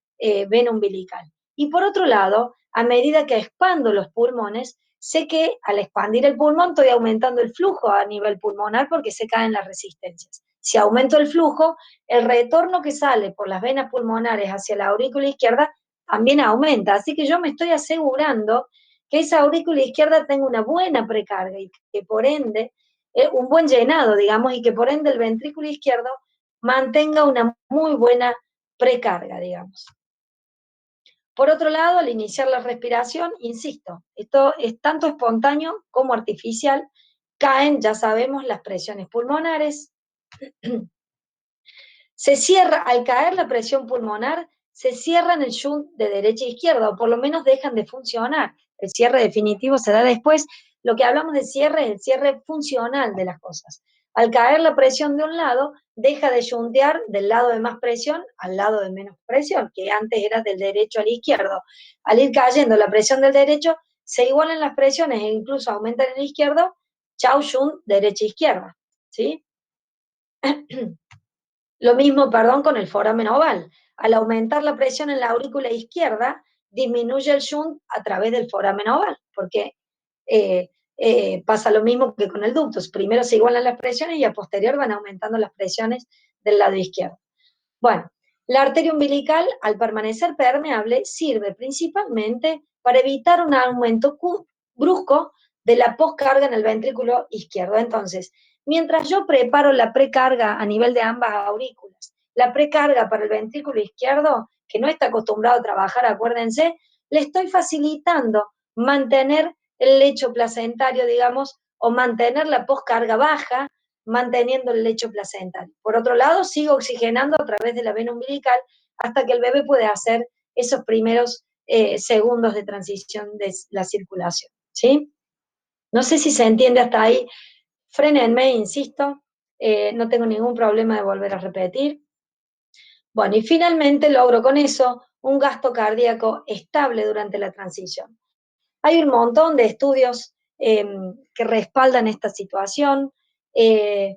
vena umbilical. Y por otro lado, a medida que expando los pulmones, sé que al expandir el pulmón estoy aumentando el flujo a nivel pulmonar porque se caen las resistencias. Si aumento el flujo, el retorno que sale por las venas pulmonares hacia la aurícula izquierda también aumenta. Así que yo me estoy asegurando que esa aurícula izquierda tenga una buena precarga y que por ende, un buen llenado, digamos, y que por ende el ventrículo izquierdo mantenga una muy buena precarga, digamos. Por otro lado, al iniciar la respiración, insisto, esto es tanto espontáneo como artificial, caen, ya sabemos, las presiones pulmonares. Se cierra, al caer la presión pulmonar, se cierran el shunt de derecha e izquierda, o por lo menos dejan de funcionar. El cierre definitivo se da después. Lo que hablamos de cierre es el cierre funcional de las cosas. Al caer la presión de un lado, deja de shuntear del lado de más presión al lado de menos presión, que antes era del derecho al izquierdo. Al ir cayendo la presión del derecho, se igualan las presiones e incluso aumentan en el izquierdo, chau shunt derecha-izquierda, ¿sí? Lo mismo, perdón, con el foramen oval. Al aumentar la presión en la aurícula izquierda, disminuye el shunt a través del foramen oval, porque pasa lo mismo que con el ductus. Primero se igualan las presiones y a posterior van aumentando las presiones del lado izquierdo. Bueno, la arteria umbilical, al permanecer permeable, sirve principalmente para evitar un aumento brusco de la poscarga en el ventrículo izquierdo. Entonces, mientras yo preparo la precarga a nivel de ambas aurículas, la precarga para el ventrículo izquierdo, que no está acostumbrado a trabajar, acuérdense, le estoy facilitando mantener el lecho placentario, digamos, o mantener la poscarga baja, manteniendo el lecho placentario. Por otro lado, sigo oxigenando a través de la vena umbilical hasta que el bebé puede hacer esos primeros segundos de transición de la circulación, ¿sí? No sé si se entiende hasta ahí. Frénenme, insisto, no tengo ningún problema de volver a repetir. Bueno, y finalmente logro con eso un gasto cardíaco estable durante la transición. Hay un montón de estudios que respaldan esta situación. Eh,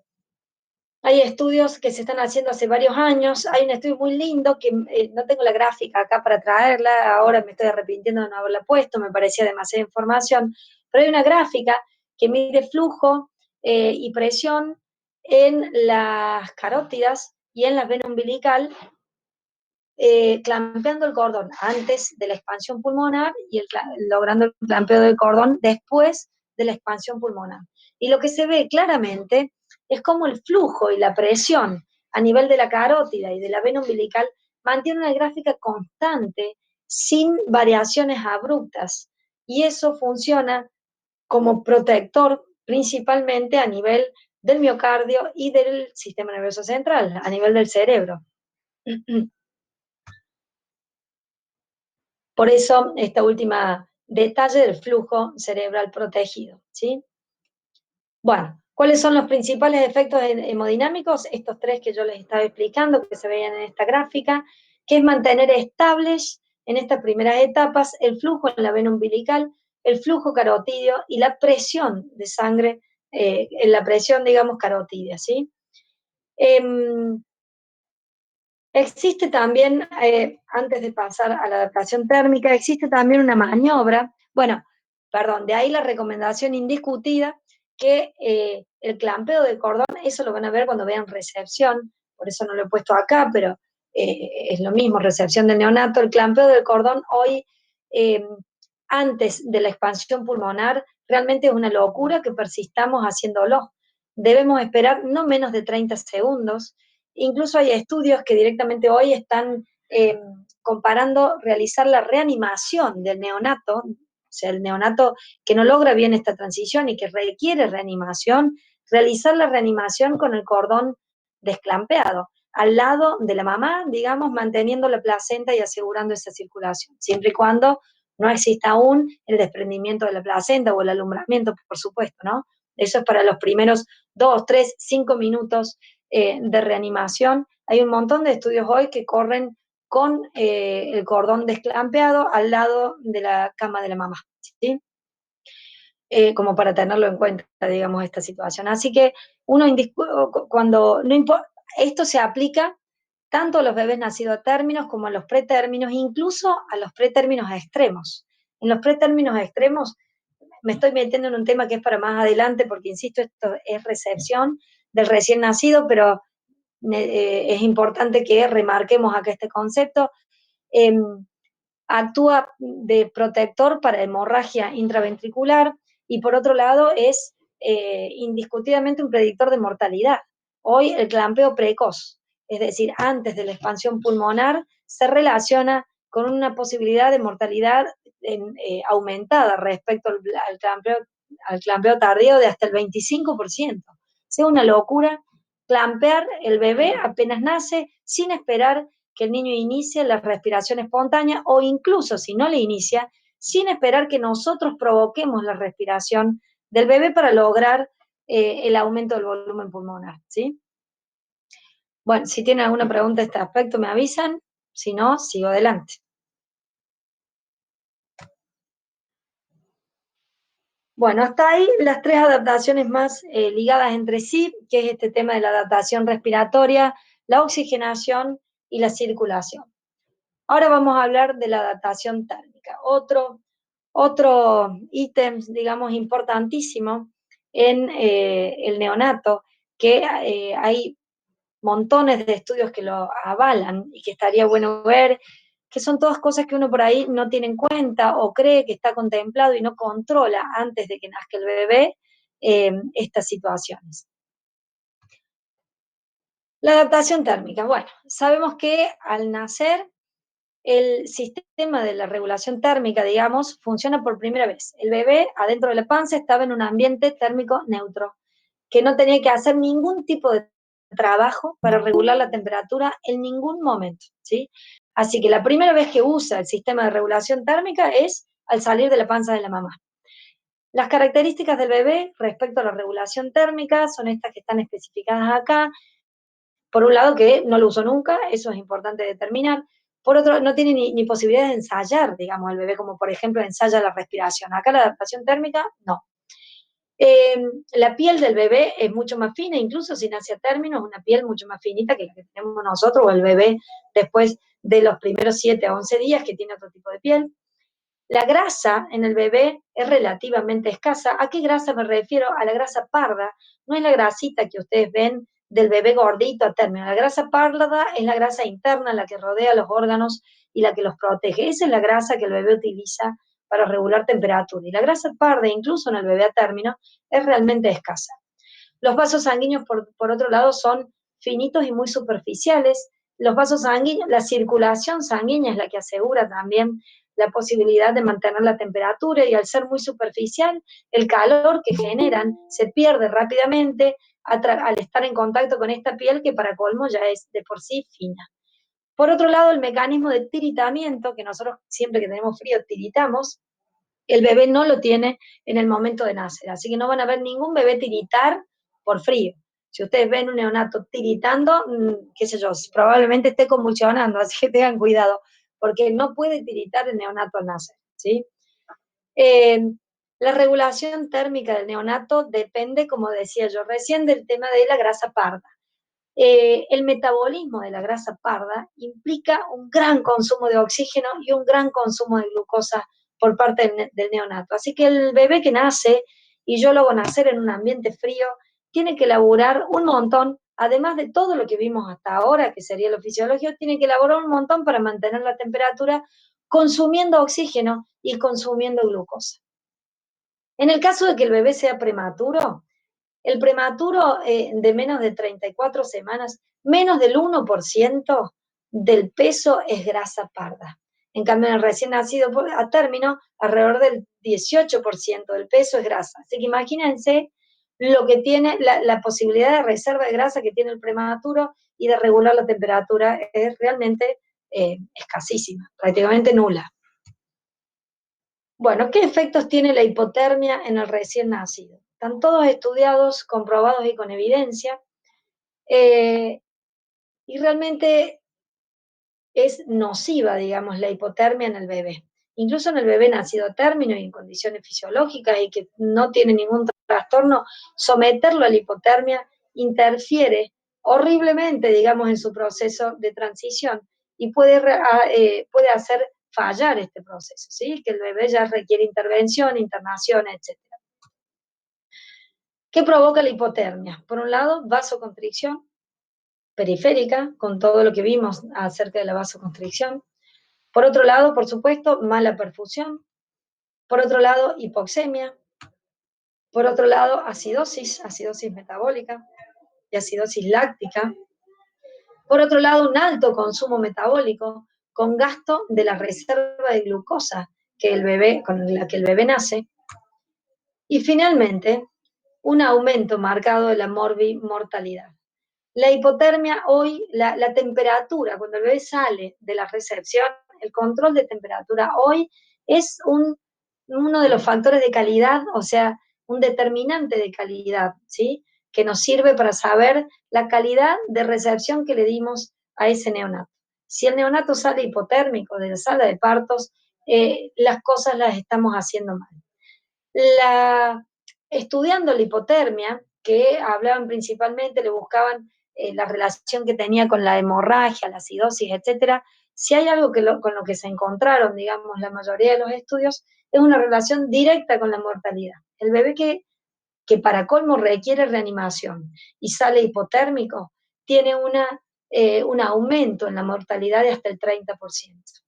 Hay estudios que se están haciendo hace varios años. Hay un estudio muy lindo que no tengo la gráfica acá para traerla. Ahora me estoy arrepintiendo de no haberla puesto, me parecía demasiada información. Pero hay una gráfica que mide flujo y presión en las carótidas y en la vena umbilical, clampeando el cordón antes de la expansión pulmonar y logrando el clampeo del cordón después de la expansión pulmonar. Y lo que se ve claramente es cómo el flujo y la presión a nivel de la carótida y de la vena umbilical mantiene una gráfica constante sin variaciones abruptas. Y eso funciona como protector principalmente a nivel del miocardio y del sistema nervioso central, a nivel del cerebro. Por eso, esta última detalle del flujo cerebral protegido, ¿sí? Bueno, ¿cuáles son los principales efectos hemodinámicos? Estos tres que yo les estaba explicando, que se veían en esta gráfica, que es mantener estables en estas primeras etapas el flujo en la vena umbilical, el flujo carotídeo y la presión de sangre, la presión, digamos, carotídea, ¿sí? Eh, Existe también, antes de pasar a la adaptación térmica, existe también una maniobra, bueno, perdón, de ahí la recomendación indiscutida que el clampeo del cordón, eso lo van a ver cuando vean recepción, por eso no lo he puesto acá, pero es lo mismo, recepción del neonato, el clampeo del cordón hoy, eh, antes de la expansión pulmonar, realmente es una locura que persistamos haciéndolo. Debemos esperar no menos de 30 segundos. Incluso hay estudios que directamente hoy están comparando realizar la reanimación del neonato, o sea, el neonato que no logra bien esta transición y que requiere reanimación, realizar la reanimación con el cordón desclampeado, al lado de la mamá, digamos, manteniendo la placenta y asegurando esa circulación, siempre y cuando no exista aún el desprendimiento de la placenta o el alumbramiento, por supuesto, ¿no? Eso es para los primeros 2, 3, 5 minutos de reanimación. Hay un montón de estudios hoy que corren con el cordón desclampeado al lado de la cama de la mamá, ¿sí? Como para tenerlo en cuenta, digamos, esta situación. Así que uno, cuando no importa, esto se aplica tanto a los bebés nacidos a términos como a los pretérminos, incluso a los pretérminos extremos. En los pretérminos extremos me estoy metiendo en un tema que es para más adelante, porque insisto, esto es recepción del recién nacido, pero es importante que remarquemos acá este concepto. Eh, Actúa de protector para hemorragia intraventricular y por otro lado es indiscutiblemente un predictor de mortalidad. Hoy el clampeo precoz, es decir, antes de la expansión pulmonar, se relaciona con una posibilidad de mortalidad aumentada respecto al clampeo tardío de hasta el 25%. O sea, una locura clampear el bebé apenas nace sin esperar que el niño inicie la respiración espontánea o incluso si no le inicia, sin esperar que nosotros provoquemos la respiración del bebé para lograr el aumento del volumen pulmonar, ¿sí? Bueno, si tienen alguna pregunta a este aspecto me avisan, si no, sigo adelante. Bueno, hasta ahí las tres adaptaciones más ligadas entre sí, que es este tema de la adaptación respiratoria, la oxigenación y la circulación. Ahora vamos a hablar de la adaptación térmica, otro ítem, digamos, importantísimo en el neonato, que hay montones de estudios que lo avalan y que estaría bueno ver, que son todas cosas que uno por ahí no tiene en cuenta o cree que está contemplado y no controla antes de que nazca el bebé estas situaciones. La adaptación térmica, bueno, sabemos que al nacer el sistema de la regulación térmica, digamos, funciona por primera vez. El bebé adentro de la panza estaba en un ambiente térmico neutro, que no tenía que hacer ningún tipo de trabajo para regular la temperatura en ningún momento, ¿sí? Así que la primera vez que usa el sistema de regulación térmica es al salir de la panza de la mamá. Las características del bebé respecto a la regulación térmica son estas que están especificadas acá. Por un lado, que no lo usó nunca, eso es importante determinar. Por otro, no tiene ni posibilidad de ensayar, digamos, el bebé, como por ejemplo ensaya la respiración. Acá la adaptación térmica, no. Eh, la piel del bebé es mucho más fina, incluso si nace a término, es una piel mucho más finita que la que tenemos nosotros, o el bebé después de los primeros 7 a 11 días, que tiene otro tipo de piel. La grasa en el bebé es relativamente escasa. ¿A qué grasa me refiero? A la grasa parda. No es la grasita que ustedes ven del bebé gordito a término. La grasa parda es la grasa interna, la que rodea los órganos y la que los protege. Esa es la grasa que el bebé utiliza para regular temperatura. Y la grasa parda, incluso en el bebé a término, es realmente escasa. Los vasos sanguíneos, por otro lado, son finitos y muy superficiales. Los vasos sanguíneos, la circulación sanguínea es la que asegura también la posibilidad de mantener la temperatura, y al ser muy superficial, el calor que generan se pierde rápidamente al estar en contacto con esta piel, que para colmo ya es de por sí fina. Por otro lado, el mecanismo de tiritamiento, que nosotros siempre que tenemos frío tiritamos, el bebé no lo tiene en el momento de nacer. Así que no van a ver ningún bebé tiritar por frío. Si ustedes ven un neonato tiritando, qué sé yo, probablemente esté convulsionando, así que tengan cuidado, porque no puede tiritar el neonato al nacer, ¿sí? Eh, la regulación térmica del neonato depende, como decía yo recién, del tema de la grasa parda. El metabolismo de la grasa parda implica un gran consumo de oxígeno y un gran consumo de glucosa por parte del neonato. Así que el bebé que nace, y yo lo hago nacer en un ambiente frío, tiene que elaborar un montón, además de todo lo que vimos hasta ahora, que sería lo fisiológico, tiene que elaborar un montón para mantener la temperatura, consumiendo oxígeno y consumiendo glucosa. En el caso de que el bebé sea prematuro, el prematuro de menos de 34 semanas, menos del 1% del peso es grasa parda. En cambio, en el recién nacido a término, alrededor del 18% del peso es grasa. Así que imagínense lo que tiene la posibilidad de reserva de grasa que tiene el prematuro, y de regular la temperatura es realmente escasísima, prácticamente nula. Bueno, ¿qué efectos tiene la hipotermia en el recién nacido? Están todos estudiados, comprobados y con evidencia, eh, y realmente es nociva, digamos, la hipotermia en el bebé. Incluso en el bebé nacido a término y en condiciones fisiológicas y que no tiene ningún trastorno, someterlo a la hipotermia interfiere horriblemente, digamos, en su proceso de transición, y puede hacer fallar este proceso, ¿sí? Que el bebé ya requiere intervención, internación, etc. ¿Qué provoca la hipotermia? Por un lado, vasoconstricción periférica, con todo lo que vimos acerca de la vasoconstricción. Por otro lado, por supuesto, mala perfusión. Por otro lado, hipoxemia. Por otro lado, acidosis metabólica y acidosis láctica. Por otro lado, un alto consumo metabólico con gasto de la reserva de glucosa con la que el bebé nace. Y finalmente, un aumento marcado de la mortalidad. La hipotermia hoy, la temperatura, cuando el bebé sale de la recepción, el control de temperatura hoy es uno de los factores de calidad, o sea, un determinante de calidad, ¿sí? Que nos sirve para saber la calidad de recepción que le dimos a ese neonato. Si el neonato sale hipotérmico de la sala de partos, las cosas las estamos haciendo mal. Estudiando la hipotermia, que hablaban principalmente, le buscaban la relación que tenía con la hemorragia, la acidosis, etcétera. Si hay algo con lo que se encontraron, digamos, la mayoría de los estudios, es una relación directa con la mortalidad. El bebé que para colmo requiere reanimación y sale hipotérmico, tiene un aumento en la mortalidad de hasta el 30%.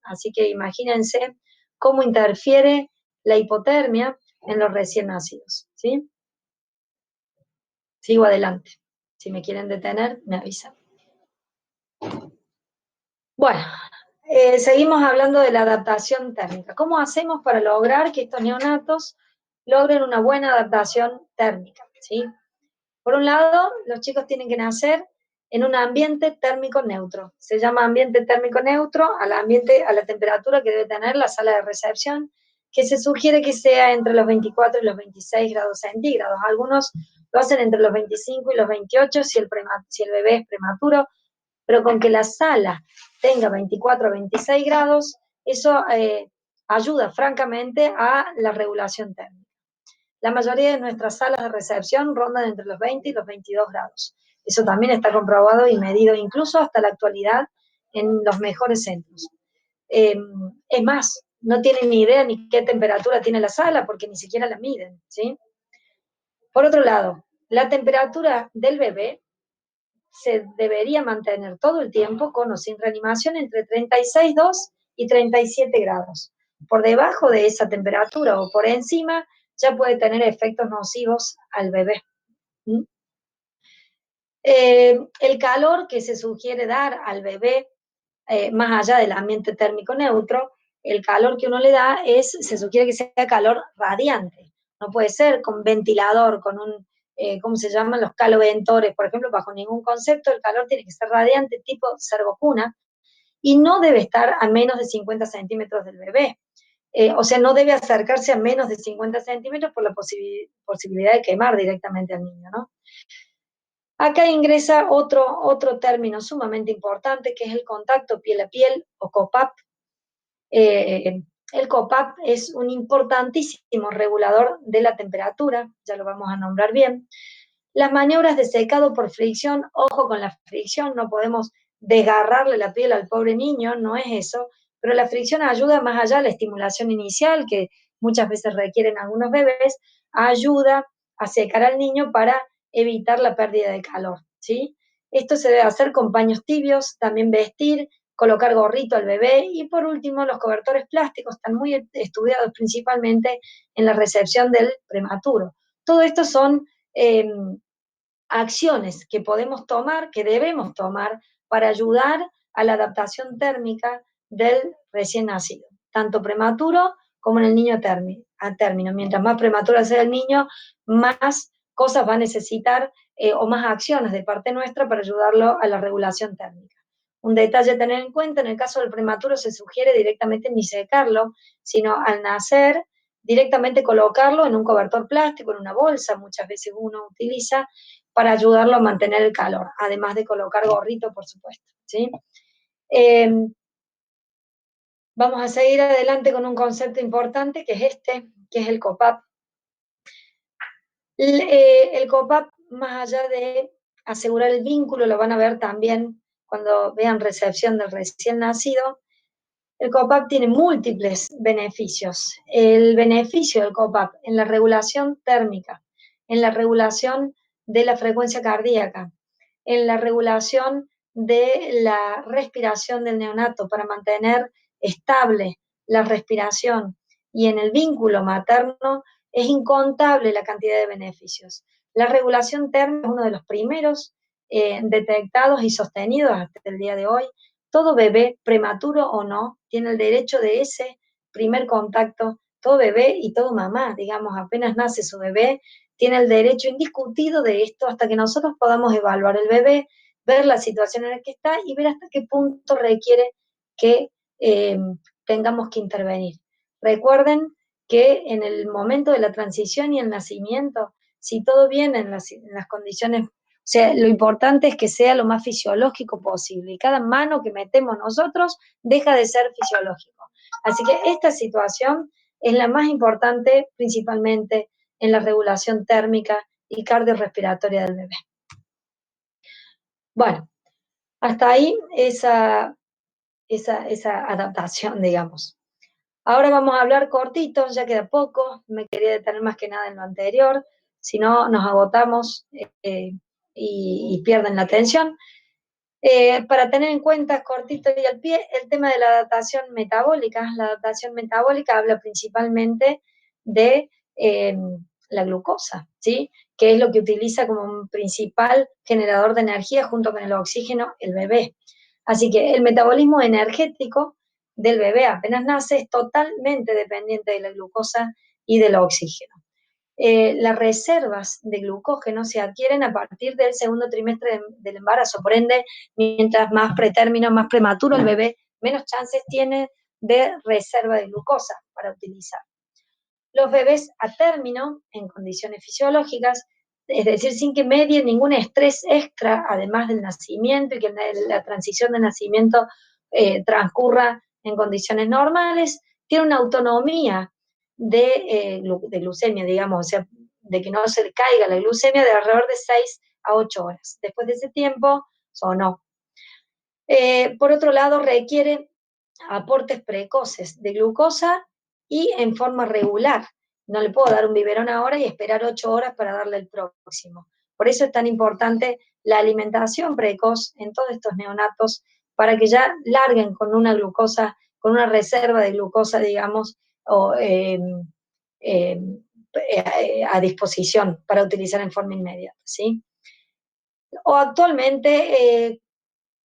Así que imagínense cómo interfiere la hipotermia en los recién nacidos, ¿sí? Sigo adelante. Si me quieren detener, me avisan. Bueno, Seguimos hablando de la adaptación térmica. ¿Cómo hacemos para lograr que estos neonatos logren una buena adaptación térmica? ¿Sí? Por un lado, los chicos tienen que nacer en un ambiente térmico neutro. Se llama ambiente térmico neutro al ambiente, a la temperatura que debe tener la sala de recepción, que se sugiere que sea entre los 24 y los 26 grados centígrados. Algunos lo hacen entre los 25 y los 28 si el bebé es prematuro, pero con que la sala tenga 24 o 26 grados, eso ayuda francamente a la regulación térmica. La mayoría de nuestras salas de recepción rondan entre los 20 y los 22 grados. Eso también está comprobado y medido incluso hasta la actualidad en los mejores centros. Eh, es más, no tienen ni idea ni qué temperatura tiene la sala porque ni siquiera la miden, ¿sí? Por otro lado, la temperatura del bebé se debería mantener todo el tiempo con o sin reanimación entre 36,2 y 37 grados. Por debajo de esa temperatura o por encima ya puede tener efectos nocivos al bebé. ¿Mm? El calor que se sugiere dar al bebé, más allá del ambiente térmico neutro, el calor que uno le da se sugiere que sea calor radiante. No puede ser con ventilador, con un, ¿cómo se llaman? Los caloventores, por ejemplo, bajo ningún concepto, el calor tiene que ser radiante, tipo servocuna, y no debe estar a menos de 50 centímetros del bebé. O sea, no debe acercarse a menos de 50 centímetros por la posibilidad de quemar directamente al niño, ¿no? Acá ingresa otro término sumamente importante, que es el contacto piel a piel o COPAP. Eh, el COPAP es un importantísimo regulador de la temperatura, ya lo vamos a nombrar bien. Las maniobras de secado por fricción, ojo con la fricción, no podemos desgarrarle la piel al pobre niño, no es eso, pero la fricción ayuda más allá de la estimulación inicial que muchas veces requieren algunos bebés, ayuda a secar al niño para evitar la pérdida de calor, ¿sí? Esto se debe hacer con paños tibios, también vestir, colocar gorrito al bebé y por último los cobertores plásticos están muy estudiados principalmente en la recepción del prematuro. Todo esto son eh, acciones que podemos tomar, que debemos tomar para ayudar a la adaptación térmica del recién nacido, tanto prematuro como en el niño a término. Mientras más prematuro sea el niño, más cosas va a necesitar o más acciones de parte nuestra para ayudarlo a la regulación térmica. Un detalle a tener en cuenta, en el caso del prematuro se sugiere directamente ni secarlo, sino al nacer directamente colocarlo en un cobertor plástico, en una bolsa, muchas veces uno utiliza, para ayudarlo a mantener el calor, además de colocar gorrito, por supuesto, ¿sí? Eh, Vamos a seguir adelante con un concepto importante que es este, que es el COPAP. El COPAP, más allá de asegurar el vínculo, lo van a ver también cuando vean recepción del recién nacido, el COPAP tiene múltiples beneficios. El beneficio del COPAP en la regulación térmica, en la regulación de la frecuencia cardíaca, en la regulación de la respiración del neonato para mantener estable la respiración y en el vínculo materno, es incontable la cantidad de beneficios. La regulación térmica es uno de los primeros detectados y sostenidos hasta el día de hoy. Todo bebé, prematuro o no, tiene el derecho de ese primer contacto. Todo bebé y todo mamá, digamos, apenas nace su bebé, tiene el derecho indiscutido de esto hasta que nosotros podamos evaluar el bebé, ver la situación en la que está y ver hasta qué punto requiere que eh, tengamos que intervenir. Recuerden que en el momento de la transición y el nacimiento, si todo viene en las condiciones, o sea, lo importante es que sea lo más fisiológico posible y cada mano que metemos nosotros deja de ser fisiológico. Así que esta situación es la más importante principalmente en la regulación térmica y cardiorrespiratoria del bebé. Bueno, hasta ahí esa adaptación, digamos. Ahora vamos a hablar cortito, ya queda poco, me quería detener más que nada en lo anterior, si no nos agotamos y pierden la atención. Para tener en cuenta, cortito y al pie, el tema de la adaptación metabólica. La adaptación metabólica habla principalmente de la glucosa, ¿sí? Que es lo que utiliza como un principal generador de energía junto con el oxígeno el bebé. Así que el metabolismo energético del bebé apenas nace es totalmente dependiente de la glucosa y del oxígeno. Las reservas de glucógeno se adquieren a partir del segundo trimestre del embarazo, por ende, mientras más pretérmino, más prematuro el bebé, menos chances tiene de reserva de glucosa para utilizar. Los bebés a término, en condiciones fisiológicas, es decir, sin que medie ningún estrés extra, además del nacimiento y que la transición de nacimiento transcurra en condiciones normales, tiene una autonomía de glucemia, digamos, o sea, de que no se caiga la glucemia de alrededor de 6 a 8 horas. Después de ese tiempo, o no. Por otro lado, requiere aportes precoces de glucosa y en forma regular. No le puedo dar un biberón ahora y esperar 8 horas para darle el próximo. Por eso es tan importante la alimentación precoz en todos estos neonatos, para que ya larguen con una glucosa, con una reserva de glucosa, digamos, o, eh, a disposición para utilizar en forma inmediata, ¿sí? O actualmente,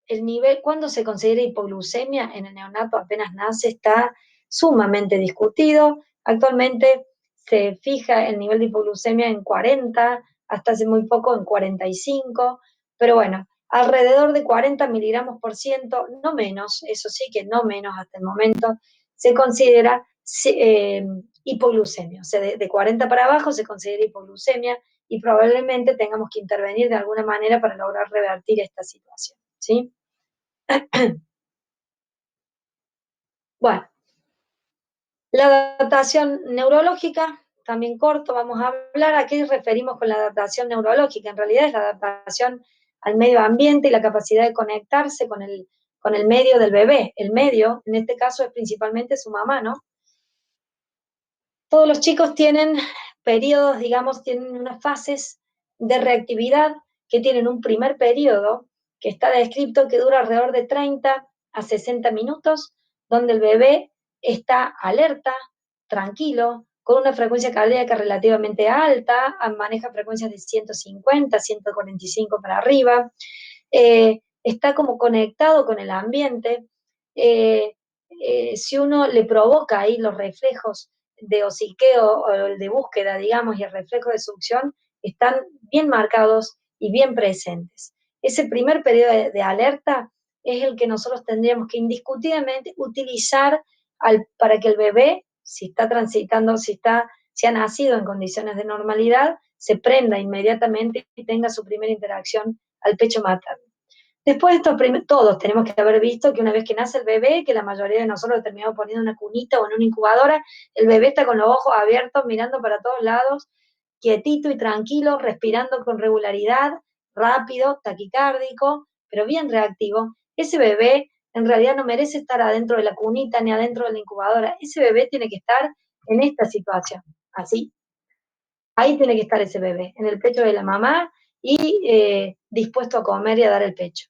el nivel, cuando se considera hipoglucemia en el neonato apenas nace, está sumamente discutido. Actualmente se fija el nivel de hipoglucemia en 40, hasta hace muy poco en 45, pero bueno, alrededor de 40 miligramos por ciento, no menos, eso sí que no menos hasta el momento, se considera hipoglucemia. O sea, de 40 para abajo se considera hipoglucemia y probablemente tengamos que intervenir de alguna manera para lograr revertir esta situación, ¿sí? Bueno, la adaptación neurológica, también corto, vamos a hablar a qué referimos con la adaptación neurológica. En realidad es la adaptación al medio ambiente y la capacidad de conectarse con el medio del bebé. El medio, en este caso, es principalmente su mamá, ¿no? Todos los chicos tienen periodos, digamos, tienen unas fases de reactividad que tienen un primer periodo que está descrito que dura alrededor de 30 a 60 minutos, donde el bebé está alerta, tranquilo, con una frecuencia cardíaca relativamente alta, maneja frecuencias de 150, 145 para arriba, está como conectado con el ambiente. Eh, si uno le provoca ahí los reflejos de hociqueo o el de búsqueda, digamos, y el reflejo de succión, están bien marcados y bien presentes. Ese primer periodo de alerta es el que nosotros tendríamos que indiscutiblemente utilizar para que el bebé, si está transitando, si ha nacido en condiciones de normalidad, se prenda inmediatamente y tenga su primera interacción al pecho materno. Después, todos tenemos que haber visto que una vez que nace el bebé, que la mayoría de nosotros terminamos poniendo una cunita o en una incubadora, el bebé está con los ojos abiertos, mirando para todos lados, quietito y tranquilo, respirando con regularidad, rápido, taquicárdico, pero bien reactivo. Ese bebé en realidad no merece estar adentro de la cunita ni adentro de la incubadora. Ese bebé tiene que estar en esta situación, así. Ahí tiene que estar ese bebé, en el pecho de la mamá y dispuesto a comer y a dar el pecho.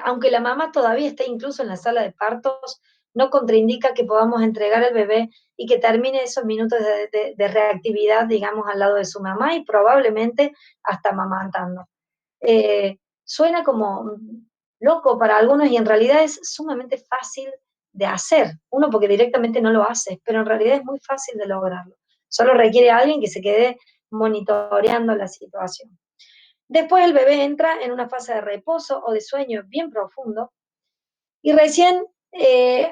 Aunque la mamá todavía esté incluso en la sala de partos, no contraindica que podamos entregar el bebé y que termine esos minutos de reactividad, digamos, al lado de su mamá y probablemente hasta amamantando. Suena como loco para algunos y en realidad es sumamente fácil de hacer. Uno porque directamente no lo hace, pero en realidad es muy fácil de lograrlo. Solo requiere a alguien que se quede monitoreando la situación. Después el bebé entra en una fase de reposo o de sueño bien profundo y recién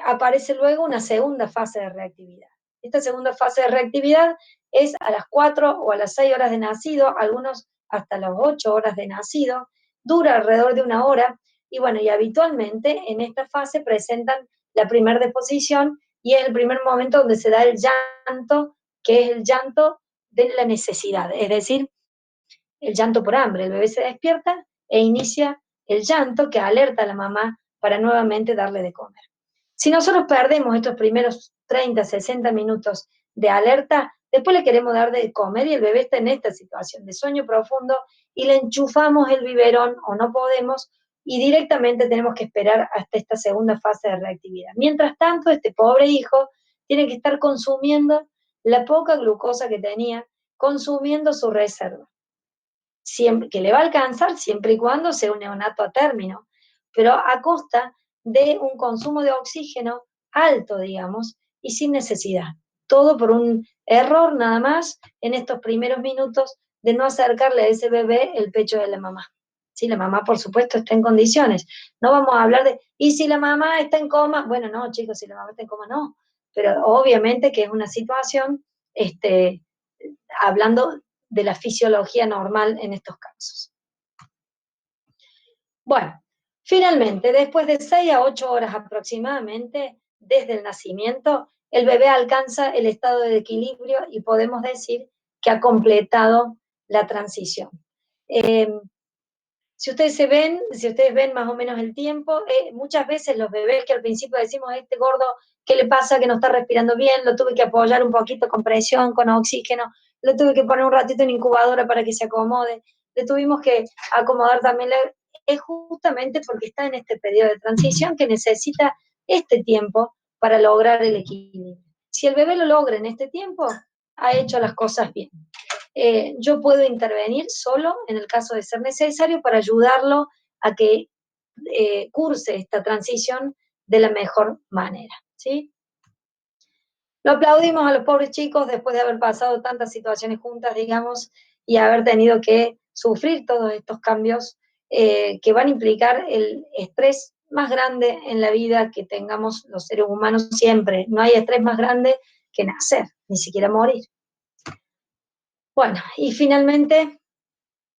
aparece luego una segunda fase de reactividad. Esta segunda fase de reactividad es a las 4 o a las 6 horas de nacido, algunos hasta las 8 horas de nacido, dura alrededor de una hora y bueno, y habitualmente en esta fase presentan la primera deposición y es el primer momento donde se da el llanto, que es el llanto de la necesidad, es decir, el llanto por hambre. El bebé se despierta e inicia el llanto que alerta a la mamá para nuevamente darle de comer. Si nosotros perdemos estos primeros 30, 60 minutos de alerta, después le queremos dar de comer y el bebé está en esta situación de sueño profundo y le enchufamos el biberón o no podemos y directamente tenemos que esperar hasta esta segunda fase de reactividad. Mientras tanto, este pobre hijo tiene que estar consumiendo la poca glucosa que tenía, consumiendo su reserva siempre, que le va a alcanzar siempre y cuando sea un neonato a término. pero a costa de un consumo de oxígeno alto, digamos, y sin necesidad. Todo por un error nada más en estos primeros minutos de no acercarle a ese bebé el pecho de la mamá. Si la mamá, por supuesto, está en condiciones. No vamos a hablar de, ¿y si la mamá está en coma? Bueno, no, chicos, si la mamá está en coma, no. Pero obviamente que es una situación, hablando de la fisiología normal en estos casos. Bueno, finalmente, después de 6 a 8 horas aproximadamente desde el nacimiento, el bebé alcanza el estado de equilibrio y podemos decir que ha completado la transición. Eh, si ustedes ven más o menos el tiempo, muchas veces los bebés que al principio decimos, este gordo, ¿qué le pasa? Que no está respirando bien, lo tuve que apoyar un poquito con presión, con oxígeno, lo tuve que poner un ratito en incubadora para que se acomode, le tuvimos que acomodar también, es justamente porque está en este periodo de transición que necesita este tiempo para lograr el equilibrio. Si el bebé lo logra en este tiempo, ha hecho las cosas bien. Yo puedo intervenir solo en el caso de ser necesario para ayudarlo a que curse esta transición de la mejor manera, ¿sí? Lo aplaudimos a los pobres chicos después de haber pasado tantas situaciones juntas, digamos, y haber tenido que sufrir todos estos cambios que van a implicar el estrés más grande en la vida que tengamos los seres humanos siempre. No hay estrés más grande que nacer, ni siquiera morir. Bueno, y finalmente,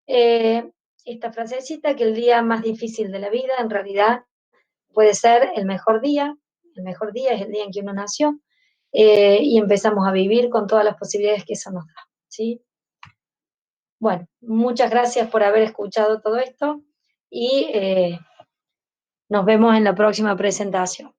esta frasecita, que el día más difícil de la vida en realidad puede ser el mejor día es el día en que uno nació, y empezamos a vivir con todas las posibilidades que eso nos da, ¿sí? Bueno, muchas gracias por haber escuchado todo esto y nos vemos en la próxima presentación.